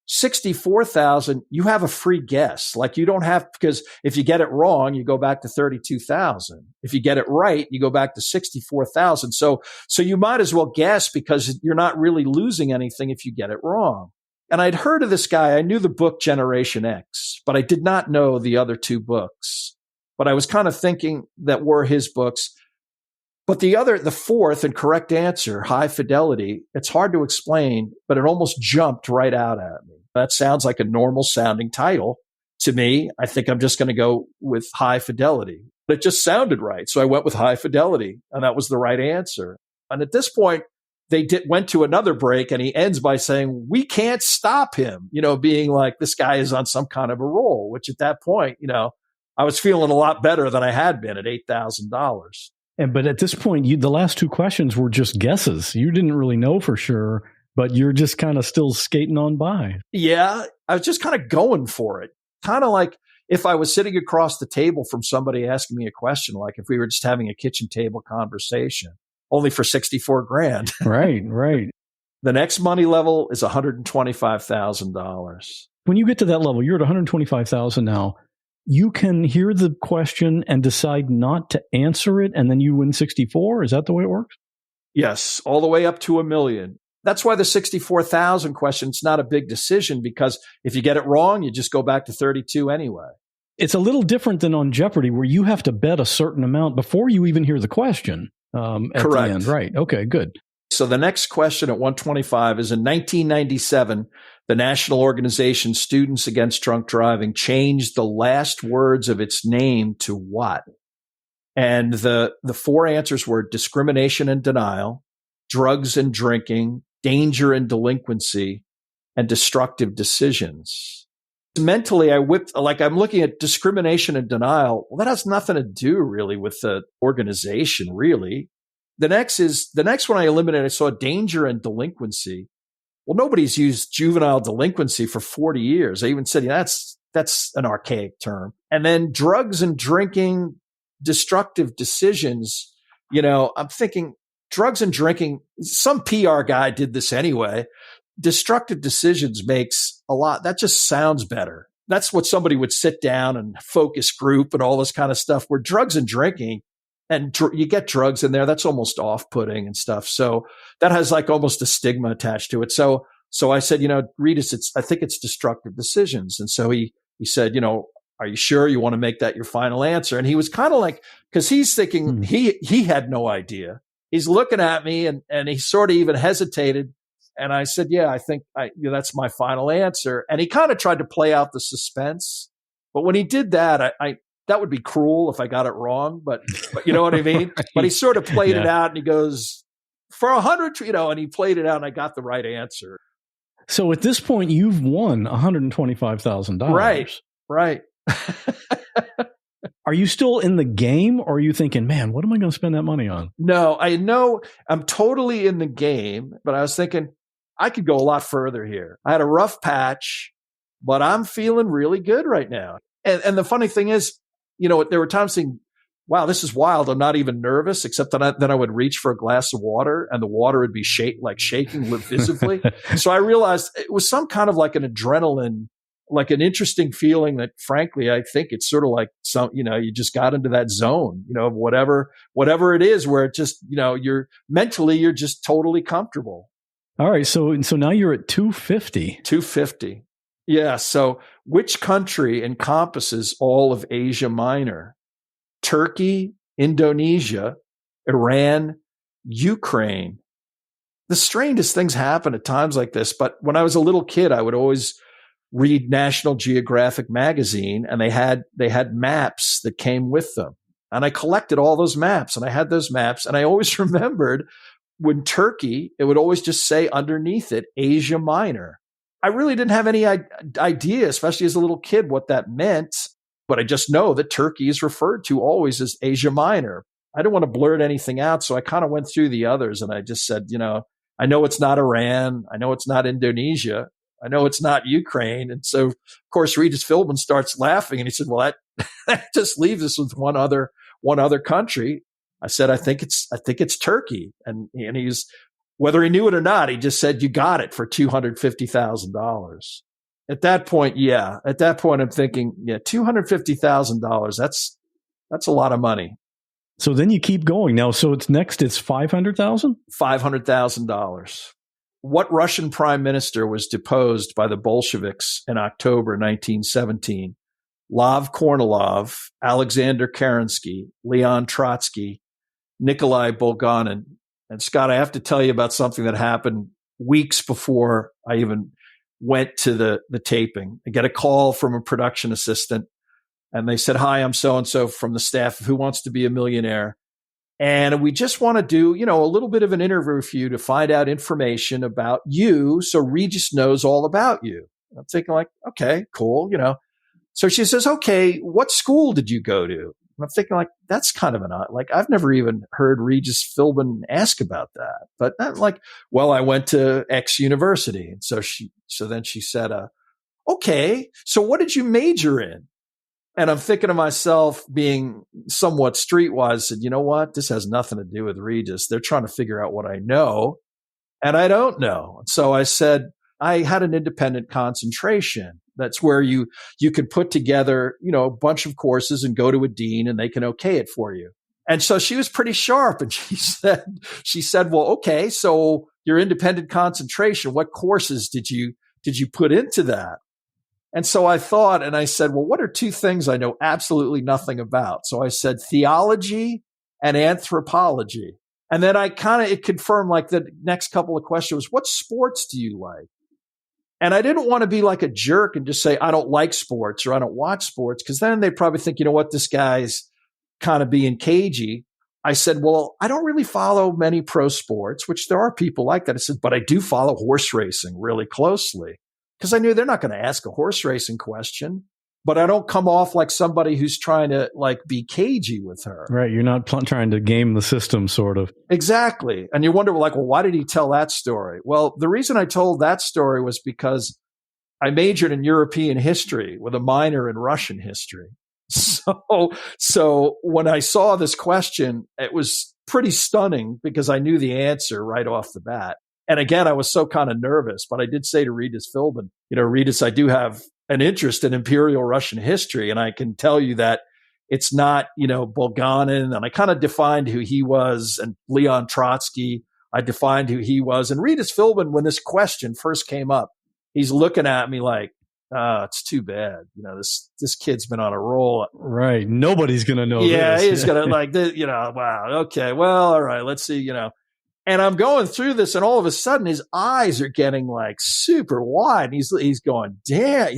64,000, you have a free guess. Like you don't have, because if you get it wrong, you go back to 32,000. If you get it right, you go back to 64,000. So you might as well guess because you're not really losing anything if you get it wrong. And I'd heard of this guy. I knew the book Generation X, but I did not know the other two books. But I was kind of thinking that were his books. But the fourth and correct answer, High Fidelity, it's hard to explain, but it almost jumped right out at me. That sounds like a normal sounding title to me. I think I'm just going to go with High Fidelity. But it just sounded right. So I went with High Fidelity, and that was the right answer. And at this point, they went to another break, and he ends by saying, we can't stop him, being like this guy is on some kind of a roll, which at that point, I was feeling a lot better than I had been at $8,000. But at this point, the last two questions were just guesses. You didn't really know for sure, but you're just kind of still skating on by. Yeah, I was just kind of going for it. Kind of like if I was sitting across the table from somebody asking me a question, like if we were just having a kitchen table conversation, only for 64 grand. Right. The next money level is $125,000. When you get to that level, you're at 125,000 now. You can hear the question and decide not to answer it, and then you win 64? Is that the way it works? Yes, all the way up to $1 million. That's why the 64,000 question is not a big decision, because if you get it wrong, you just go back to 32 anyway. It's a little different than on Jeopardy, where you have to bet a certain amount before you even hear the question at Correct. the end. Right. Okay, good. So the next question at 125 is in 1997, the National Organization Students Against Drunk Driving changed the last words of its name to what? And the four answers were discrimination and denial, drugs and drinking, danger and delinquency, and destructive decisions. Mentally, I'm looking at discrimination and denial. Well, that has nothing to do really with the organization, really. The next one I eliminated. I saw danger and delinquency. Well, nobody's used juvenile delinquency for 40 years. I even said, that's an archaic term. And then drugs and drinking, destructive decisions. I'm thinking drugs and drinking, some PR guy did this anyway. Destructive decisions makes a lot. That just sounds better. That's what somebody would sit down and focus group and all this kind of stuff, where drugs and drinking, and you get drugs in there, that's almost off-putting and stuff. So that has like almost a stigma attached to it. So I said, Regis, I think it's destructive decisions. And so he said, are you sure you want to make that your final answer? And he was kind of like, because he's thinking he had no idea. He's looking at me and he sort of even hesitated. And I said, yeah, I think that's my final answer. And he kind of tried to play out the suspense. But when he did that, that would be cruel if I got it wrong, but you know what I mean? Right. But he sort of played it out and he goes, for 100, and he played it out and I got the right answer. So at this point, you've won $125,000. Right. Are you still in the game, or are you thinking, man, what am I going to spend that money on? No, I know I'm totally in the game, but I was thinking I could go a lot further here. I had a rough patch, but I'm feeling really good right now. And the funny thing is, there were times thinking, wow, this is wild. I'm not even nervous, except that then I would reach for a glass of water and the water would be shaking visibly. So I realized it was some kind of like an adrenaline, like an interesting feeling that, frankly, I think it's sort of like you just got into that zone, of whatever it is, where it just, you're just totally comfortable. All right. So now you're at 250. 250. Yeah. So which country encompasses all of Asia Minor? Turkey, Indonesia, Iran, Ukraine. The strangest things happen at times like this. But when I was a little kid, I would always read National Geographic magazine, and they had maps that came with them. And I collected all those maps, and I had those maps. And I always remembered when Turkey, it would always just say underneath it, Asia Minor. I really didn't have any idea, especially as a little kid, what that meant. But I just know that Turkey is referred to always as Asia Minor. I didn't want to blurt anything out, so I kind of went through the others, and I just said, I know it's not Iran. I know it's not Indonesia. I know it's not Ukraine. And so, of course, Regis Philbin starts laughing and he said, well, that just leaves us with one other country. I said, I think it's Turkey. And he's, whether he knew it or not, he just said, you got it for $250,000. At that point, I'm thinking, $250,000. That's a lot of money. So then you keep going. Now, so it's $500,000? $500,000. What Russian prime minister was deposed by the Bolsheviks in October 1917? Lav Kornilov, Alexander Kerensky, Leon Trotsky, Nikolai Bulganin. And Scott, I have to tell you about something that happened weeks before I even went to the taping. I get a call from a production assistant and they said, hi, I'm so-and-so from the staff of Who Wants to Be a Millionaire. And we just want to do, a little bit of an interview for you to find out information about you so Regis knows all about you. I'm thinking like, okay, cool, So she says, okay, what school did you go to? And I'm thinking like, that's kind of I've never even heard Regis Philbin ask about that. But I'm like, well, I went to X university. And so then she said, okay, so what did you major in? And I'm thinking to myself, being somewhat streetwise, said, you know what? This has nothing to do with Regis. They're trying to figure out what I know, and I don't know. So I said, I had an independent concentration. That's where you could put together, a bunch of courses and go to a dean and they can okay it for you. And so she was pretty sharp. And she said, well, okay, so your independent concentration, what courses did you put into that? And so I thought, and I said, well, what are two things I know absolutely nothing about? So I said theology and anthropology. And then it confirmed like the next couple of questions, what sports do you like? And I didn't want to be like a jerk and just say, I don't like sports or I don't watch sports, because then they probably think, you know what, this guy's kind of being cagey. I said, well, I don't really follow many pro sports, which there are people like that. I said, but I do follow horse racing really closely. Because I knew they're not going to ask a horse racing question, but I don't come off like somebody who's trying to be cagey with her. Right. You're not trying to game the system, sort of. Exactly. And you wonder, well, why did he tell that story? Well, the reason I told that story was because I majored in European history with a minor in Russian history. So when I saw this question, it was pretty stunning because I knew the answer right off the bat. And again, I was so kind of nervous, but I did say to Regis Philbin, Regis, I do have an interest in Imperial Russian history. And I can tell you that it's not, Bulganin. And I kind of defined who he was, and Leon Trotsky. I defined who he was. And Regis Philbin, when this question first came up, he's looking at me like, it's too bad. This kid's been on a roll. Right. Nobody's going to know this. Yeah, he's going to wow. Okay. Well, all right. Let's see, And I'm going through this, and all of a sudden his eyes are getting super wide. And he's going, damn,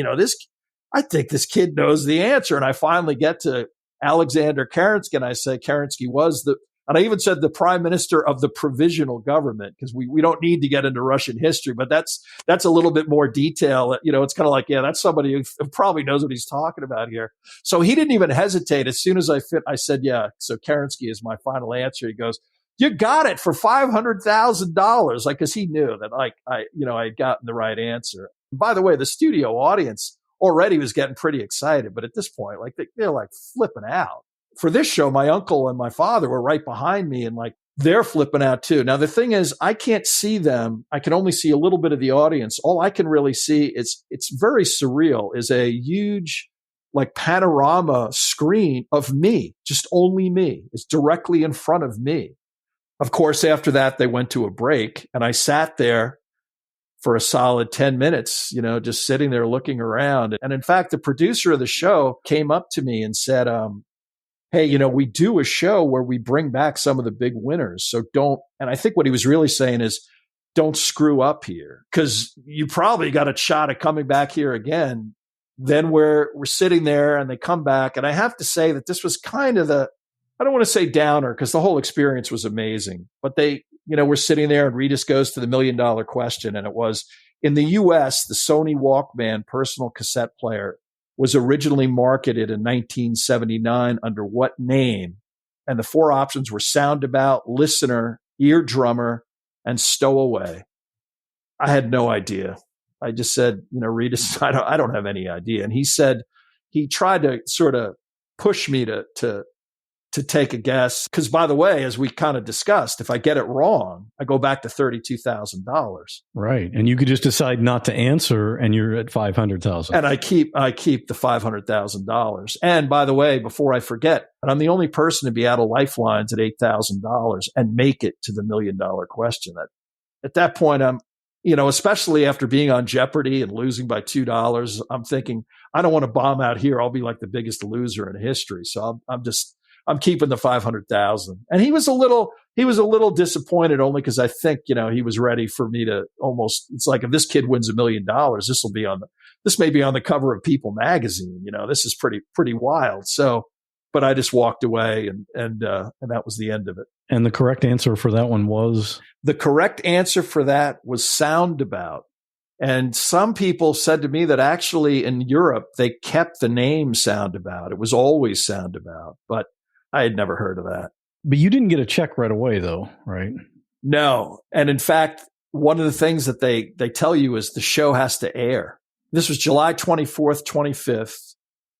I think this kid knows the answer. And I finally get to Alexander Kerensky, and I say Kerensky was and I even said the prime minister of the provisional government, because we don't need to get into Russian history, but that's a little bit more detail. It's kind of like, yeah, that's somebody who probably knows what he's talking about here. So he didn't even hesitate. As soon as I said, yeah, so Kerensky is my final answer. He goes, you got it for $500,000. Because he knew that I had gotten the right answer. By the way, the studio audience already was getting pretty excited, but at this point, they're flipping out. For this show, my uncle and my father were right behind me, and they're flipping out too. Now, the thing is, I can't see them. I can only see a little bit of the audience. All I can really see is, it's very surreal, is a huge panorama screen of me, just only me. It's directly in front of me. Of course, after that, they went to a break, and I sat there for a solid 10 minutes, just sitting there looking around. And in fact, the producer of the show came up to me and said, hey, we do a show where we bring back some of the big winners. So don't, and I think what he was really saying is, don't screw up here, because you probably got a shot at coming back here again. Then we're sitting there and they come back. And I have to say that this was kind of I don't want to say downer, because the whole experience was amazing, but they, we're sitting there and Regis goes to the $1 million question. And it was, in the US, the Sony Walkman personal cassette player was originally marketed in 1979 under what name? And the four options were Soundabout, Listener, Eardrummer, and stow away. I had no idea. I just said, Regis, I don't have any idea. And he said, he tried to sort of push me to take a guess. Because by the way, as we kind of discussed, if I get it wrong, I go back to $32,000. Right. And you could just decide not to answer and you're at $500,000. And I keep the $500,000. And by the way, before I forget, I'm the only person to be out of lifelines at $8,000 and make it to the $1 million question. At that point, I'm, especially after being on Jeopardy and losing by $2, I'm thinking, I don't want to bomb out here. I'll be like the biggest loser in history. So I'm keeping the 500,000. And he was a little disappointed only because I think, he was ready for me to almost, it's like if this kid wins $1 million, this may be on the cover of People magazine. This is pretty wild. So, but I just walked away and that was the end of it. And the correct answer for that one was? The correct answer for that was Soundabout. And some people said to me that actually in Europe, they kept the name Soundabout. It was always Soundabout, but I had never heard of that. But you didn't get a check right away though, right? No. And in fact, one of the things that they tell you is the show has to air. This was July 24th, 25th,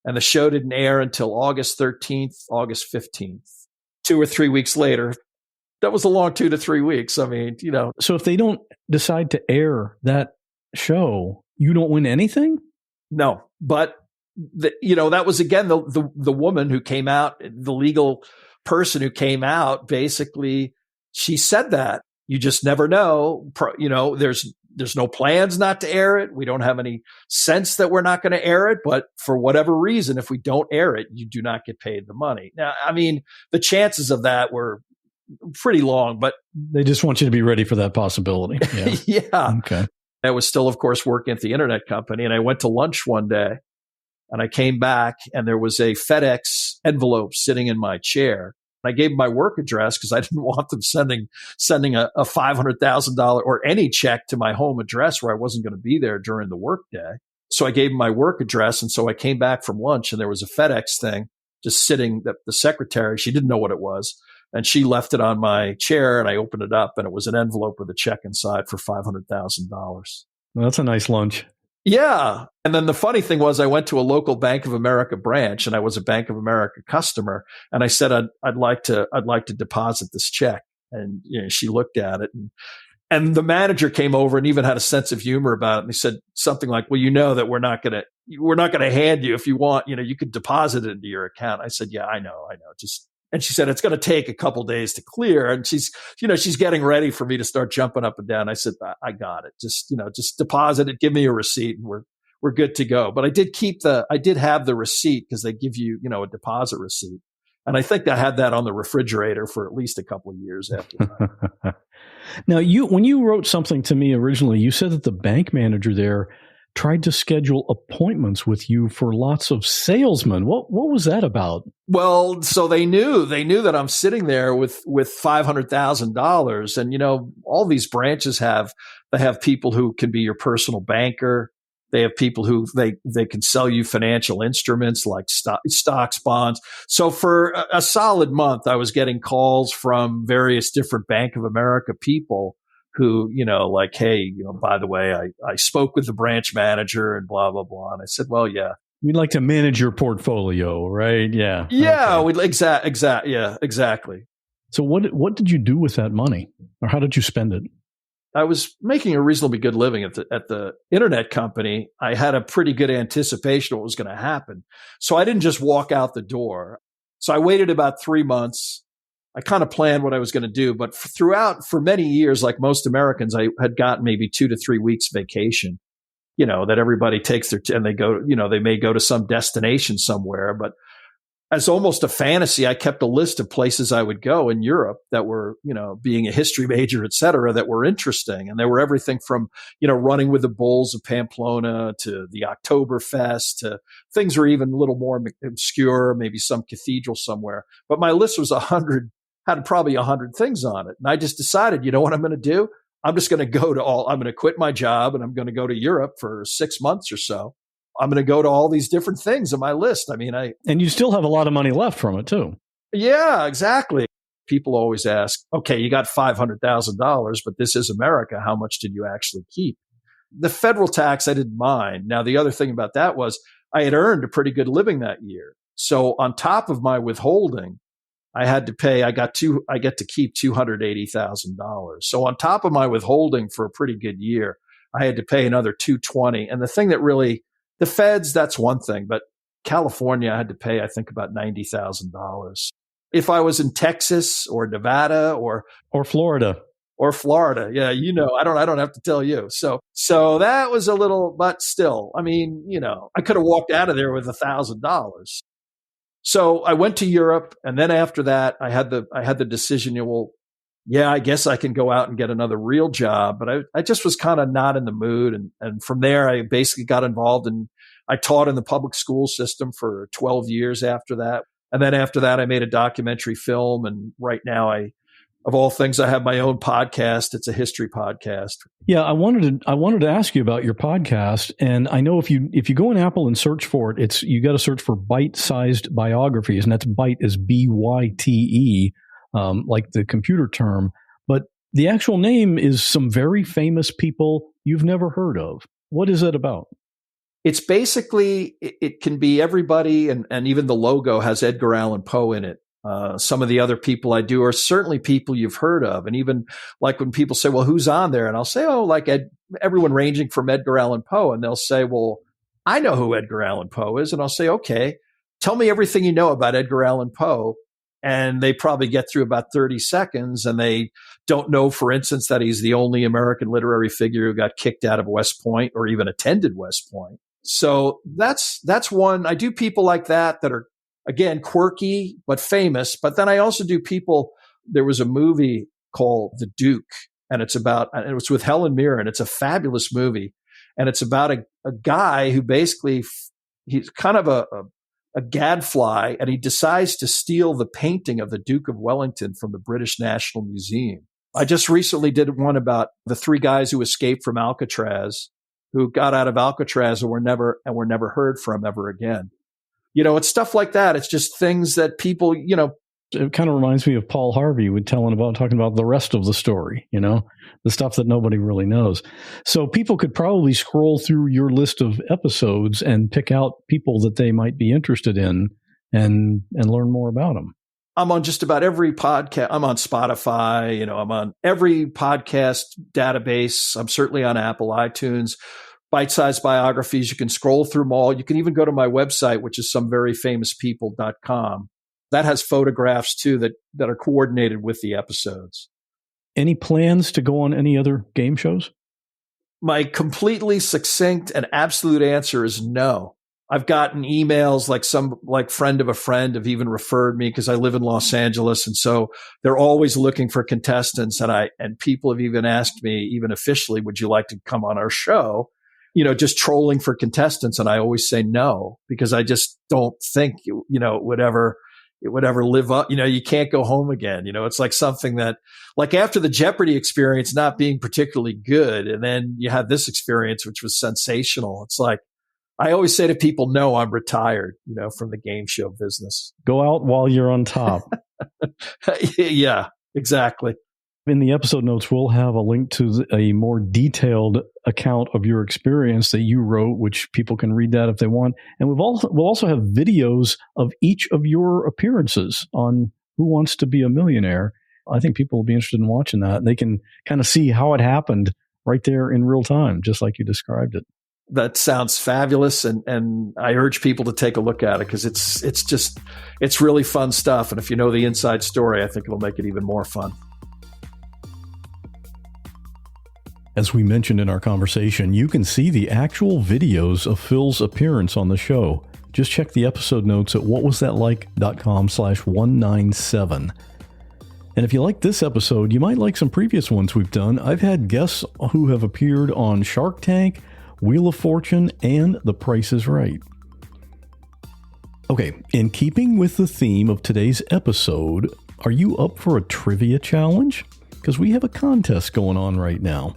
and the show didn't air until August 13th, August 15th. 2 or 3 weeks later. That was a long 2 to 3 weeks. I mean, So if they don't decide to air that show, you don't win anything? No, but that was again the woman who came out, the legal person who came out. Basically, she said that you just never know. There's no plans not to air it. We don't have any sense that we're not going to air it, but for whatever reason, if we don't air it, you do not get paid the money. Now, I mean, the chances of that were pretty long, but they just want you to be ready for that possibility. Yeah. Yeah. Okay. I was still, of course, working at the internet company, and I went to lunch one day and I came back and there was a FedEx envelope sitting in my chair. I gave my work address because I didn't want them sending a $500,000 or any check to my home address where I wasn't going to be there during the work day. So I gave my work address. And so I came back from lunch and there was a FedEx thing just sitting, the secretary, she didn't know what it was. And she left it on my chair and I opened it up and it was an envelope with a check inside for $500,000. Well, that's a nice lunch. Yeah. And then the funny thing was I went to a local Bank of America branch and I was a Bank of America customer. And I said, I'd like to deposit this check. And she looked at it and the manager came over and even had a sense of humor about it. And he said something like, well, that we're not going to hand you if you want, you could deposit it into your account. I said, yeah, I know. And she said, it's going to take a couple days to clear. And she's getting ready for me to start jumping up and down. I said, I got it. Just deposit it. Give me a receipt and we're good to go. But I did have the receipt because they give you, a deposit receipt. And I think I had that on the refrigerator for at least a couple of years after that. Now, when you wrote something to me originally, you said that the bank manager there tried to schedule appointments with you for lots of salesmen. What was that about? Well, so they knew that I'm sitting there with $500,000, and all these branches have people who can be your personal banker. They have people who they can sell you financial instruments like stocks, bonds. So for a solid month, I was getting calls from various different Bank of America people who, like, hey, by the way, I spoke with the branch manager and blah, blah, blah. And I said, well, yeah. We'd like to manage your portfolio, right? Yeah. Yeah. Okay. Yeah, exactly. So what did you do with that money, or how did you spend it? I was making a reasonably good living at the internet company. I had a pretty good anticipation of what was going to happen. So I didn't just walk out the door. So I waited about 3 months. I kind of planned what I was going to do, but for many years, like most Americans, I had gotten maybe 2 to 3 weeks vacation, that everybody takes and they go, they may go to some destination somewhere, but as almost a fantasy, I kept a list of places I would go in Europe that were, being a history major, et cetera, that were interesting. And there were everything from, running with the bulls of Pamplona to the Oktoberfest to things were even a little more obscure, maybe some cathedral somewhere. But my list was had probably 100 things on it. And I just decided, what I'm going to do? I'm just going to I'm going to quit my job and I'm going to go to Europe for 6 months or so. I'm going to go to all these different things on my list. I mean, and you still have a lot of money left from it too. Yeah, exactly. people always ask, okay, you got $500,000, but this is America. How much did you actually keep? The federal tax, I didn't mind. Now, the other thing about that was I had earned a pretty good living that year. So on top of my withholding, I had to pay, I get to keep $280,000. So on top of my withholding for a pretty good year, I had to pay another $220,000. And the thing that really, the feds, that's one thing, but California, I had to pay, I think, about $90,000. If I was in Texas or Nevada or Florida. Yeah, I don't have to tell you. So that was a little, but still, I mean, I could have walked out of there with $1,000. So I went to Europe, and then after that, I had the decision. I guess I can go out and get another real job, but I just was kind of not in the mood. And from there, I basically got involved I taught in the public school system for 12 years after that. And then after that, I made a documentary film. And right now, of all things, I have my own podcast. It's a history podcast. Yeah, I wanted to ask you about your podcast, and I know if you go in Apple and search for it, you got to search for bite-sized biographies, and that's bite is BYTE, like the computer term. But the actual name is some very famous people you've never heard of. What is it about? It's basically, it can be everybody, and even the logo has Edgar Allan Poe in it. Some of the other people I do are certainly people you've heard of. And even like when people say, well, who's on there? And I'll say, everyone ranging from Edgar Allan Poe. And they'll say, well, I know who Edgar Allan Poe is. And I'll say, okay, tell me everything you know about Edgar Allan Poe. And they probably get through about 30 seconds. And they don't know, for instance, that he's the only American literary figure who got kicked out of West Point or even attended West Point. So that's one. I do people like that are, again, quirky, but famous. But then I also do people, there was a movie called The Duke, and it was with Helen Mirren. It's a fabulous movie. And it's about a guy who basically, he's kind of a gadfly, and he decides to steal the painting of the Duke of Wellington from the British National Museum. I just recently did one about the 3 guys who escaped from Alcatraz, who got out of Alcatraz and were never heard from ever again. It's stuff like that. It's just things that people, It kind of reminds me of Paul Harvey talking about the rest of the story, the stuff that nobody really knows. So people could probably scroll through your list of episodes and pick out people that they might be interested in and learn more about them. I'm on just about every podcast. I'm on Spotify, I'm on every podcast database. I'm certainly on Apple, iTunes. Bite-sized biographies. You can scroll through them all. You can even go to my website, which is someveryfamouspeople.com. That has photographs too that are coordinated with the episodes. Any plans to go on any other game shows? My completely succinct and absolute answer is no. I've gotten emails like friend of a friend have even referred me because I live in Los Angeles. And so they're always looking for contestants. And people have even asked me, even officially, would you like to come on our show? Just trolling for contestants. And I always say no, because I just don't think, it would ever live up. You can't go home again. It's like something that, like after the Jeopardy experience not being particularly good, and then you had this experience, which was sensational. It's like, I always say to people, no, I'm retired, from the game show business. Go out while you're on top. Yeah, exactly. In the episode notes, we'll have a link to a more detailed account of your experience that you wrote, which people can read that if they want. And we'll also have videos of each of your appearances on Who Wants to Be a Millionaire. I think people will be interested in watching that. And they can kind of see how it happened right there in real time, just like you described it. That sounds fabulous. And I urge people to take a look at it because it's really fun stuff. And if you know the inside story, I think it'll make it even more fun. As we mentioned in our conversation, you can see the actual videos of Phil's appearance on the show. Just check the episode notes at whatwasthatlike.com/197. And if you like this episode, you might like some previous ones we've done. I've had guests who have appeared on Shark Tank, Wheel of Fortune, and The Price is Right. Okay, in keeping with the theme of today's episode, are you up for a trivia challenge? Because we have a contest going on right now.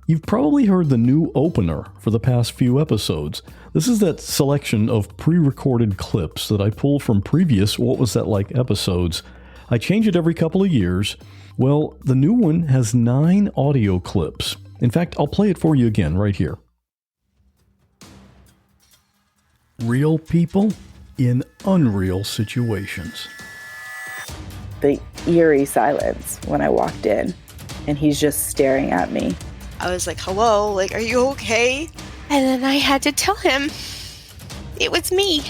You've probably heard the new opener for the past few episodes. This is that selection of pre-recorded clips that I pulled from previous What Was That Like episodes I change it every couple of years. Well, the new one has 9 audio clips. In fact, I'll play it for you again right here. Real people in unreal situations. The eerie silence when I walked in, and he's just staring at me. I was like, hello, like, are you okay? And then I had to tell him it was me.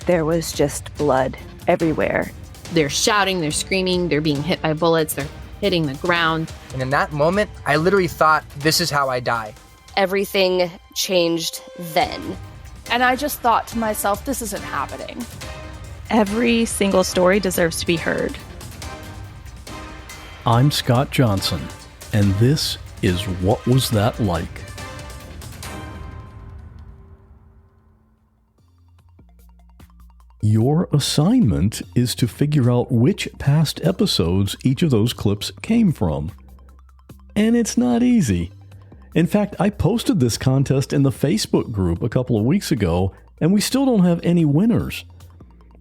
There was just blood everywhere. They're shouting, they're screaming, they're being hit by bullets, they're hitting the ground. And in that moment, I literally thought, this is how I die. Everything changed then. And I just thought to myself, this isn't happening. Every single story deserves to be heard. I'm Scott Johnson, and this is What Was That Like? Your assignment is to figure out which past episodes each of those clips came from. And it's not easy. In fact, I posted this contest in the Facebook group a couple of weeks ago, and we still don't have any winners.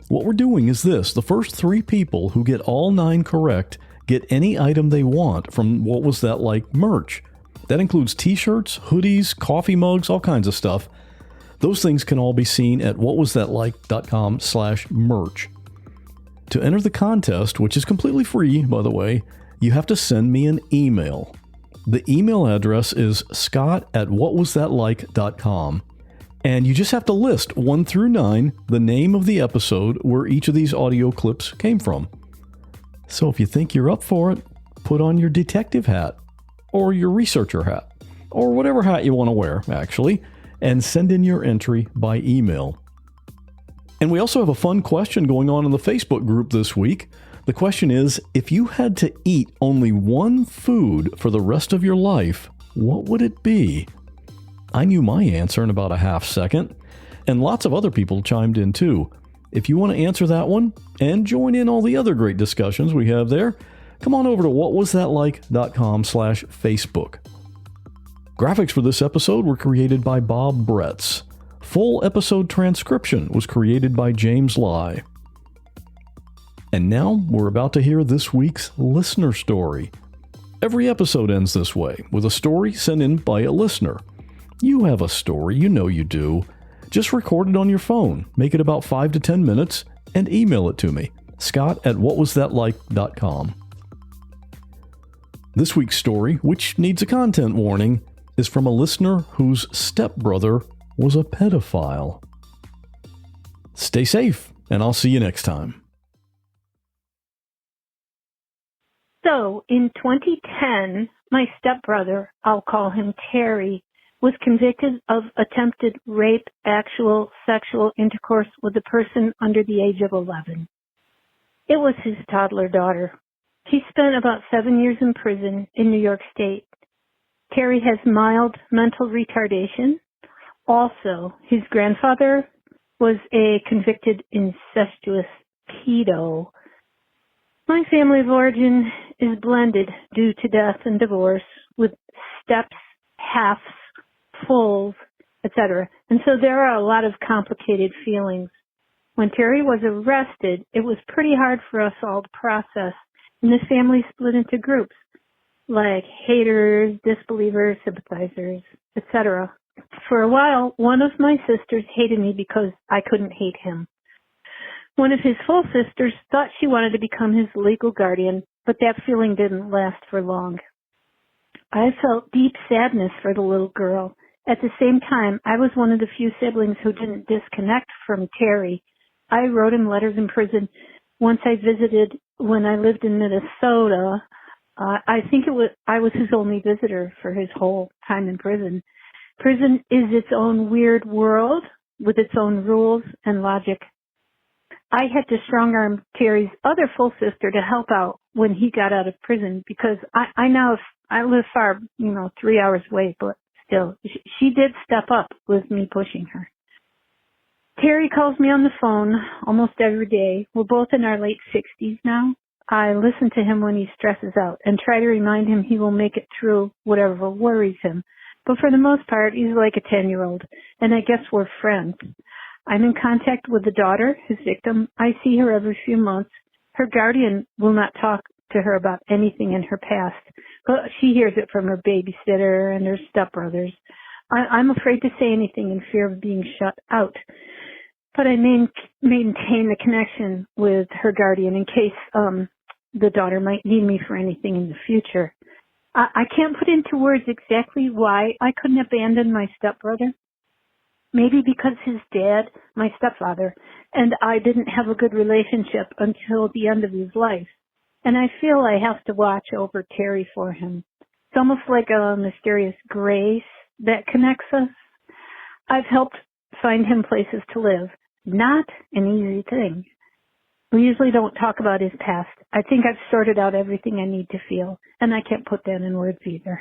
What we're doing is this. The first 3 people who get all 9 correct get any item they want from What Was That Like merch. That includes t-shirts, hoodies, coffee mugs, all kinds of stuff. Those things can all be seen at whatwasthatlike.com/merch. To enter the contest, which is completely free, by the way, you have to send me an email. The email address is scott@whatwasthatlike.com. And you just have to list 1 through 9, the name of the episode where each of these audio clips came from. So if you think you're up for it, put on your detective hat, or your researcher hat, or whatever hat you want to wear, actually, and send in your entry by email. And we also have a fun question going on in the Facebook group this week. The question is, if you had to eat only one food for the rest of your life, what would it be? I knew my answer in about a half second, and lots of other people chimed in too. If you want to answer that one and join in all the other great discussions we have there, come on over to whatwasthatlike.com/Facebook. Graphics for this episode were created by Bob Bretz. Full episode transcription was created by James Lai. And now we're about to hear this week's listener story. Every episode ends this way, with a story sent in by a listener. You have a story, you know you do. Just record it on your phone, make it about 5 to 10 minutes, and email it to me, scott@whatwasthatlike.com. This week's story, which needs a content warning, is from a listener whose stepbrother was a pedophile. Stay safe, and I'll see you next time. So, in 2010, my stepbrother, I'll call him Terry, was convicted of attempted rape, actual sexual intercourse with a person under the age of 11. It was his toddler daughter. He spent about 7 years in prison in New York State. Terry has mild mental retardation. Also, his grandfather was a convicted incestuous pedo. My family of origin is blended due to death and divorce with steps, halves, fulls, etc. And so there are a lot of complicated feelings. When Terry was arrested, it was pretty hard for us all to process, and the family split into groups, like haters, disbelievers, sympathizers, etc. For a while, one of my sisters hated me because I couldn't hate him. One of his full sisters thought she wanted to become his legal guardian, but that feeling didn't last for long. I felt deep sadness for the little girl. At the same time, I was one of the few siblings who didn't disconnect from Terry. I wrote him letters in prison. Once I visited when I lived in Minnesota. I think I was his only visitor for his whole time in prison. Prison is its own weird world with its own rules and logic. I had to strong-arm Terry's other full sister to help out when he got out of prison because I live far, 3 hours away, but still, she did step up with me pushing her. Terry calls me on the phone almost every day. We're both in our late 60s now. I listen to him when he stresses out and try to remind him he will make it through whatever worries him. But for the most part, he's like a 10-year-old, and I guess we're friends. I'm in contact with the daughter, his victim. I see her every few months. Her guardian will not talk to her about anything in her past, but she hears it from her babysitter and her stepbrothers. I'm afraid to say anything in fear of being shut out, but I maintain the connection with her guardian in case the daughter might need me for anything in the future. I can't put into words exactly why I couldn't abandon my stepbrother. Maybe because his dad, my stepfather, and I didn't have a good relationship until the end of his life. And I feel I have to watch over Terry for him. It's almost like a mysterious grace that connects us. I've helped find him places to live. Not an easy thing. We usually don't talk about his past. I think I've sorted out everything I need to feel, and I can't put that in words either.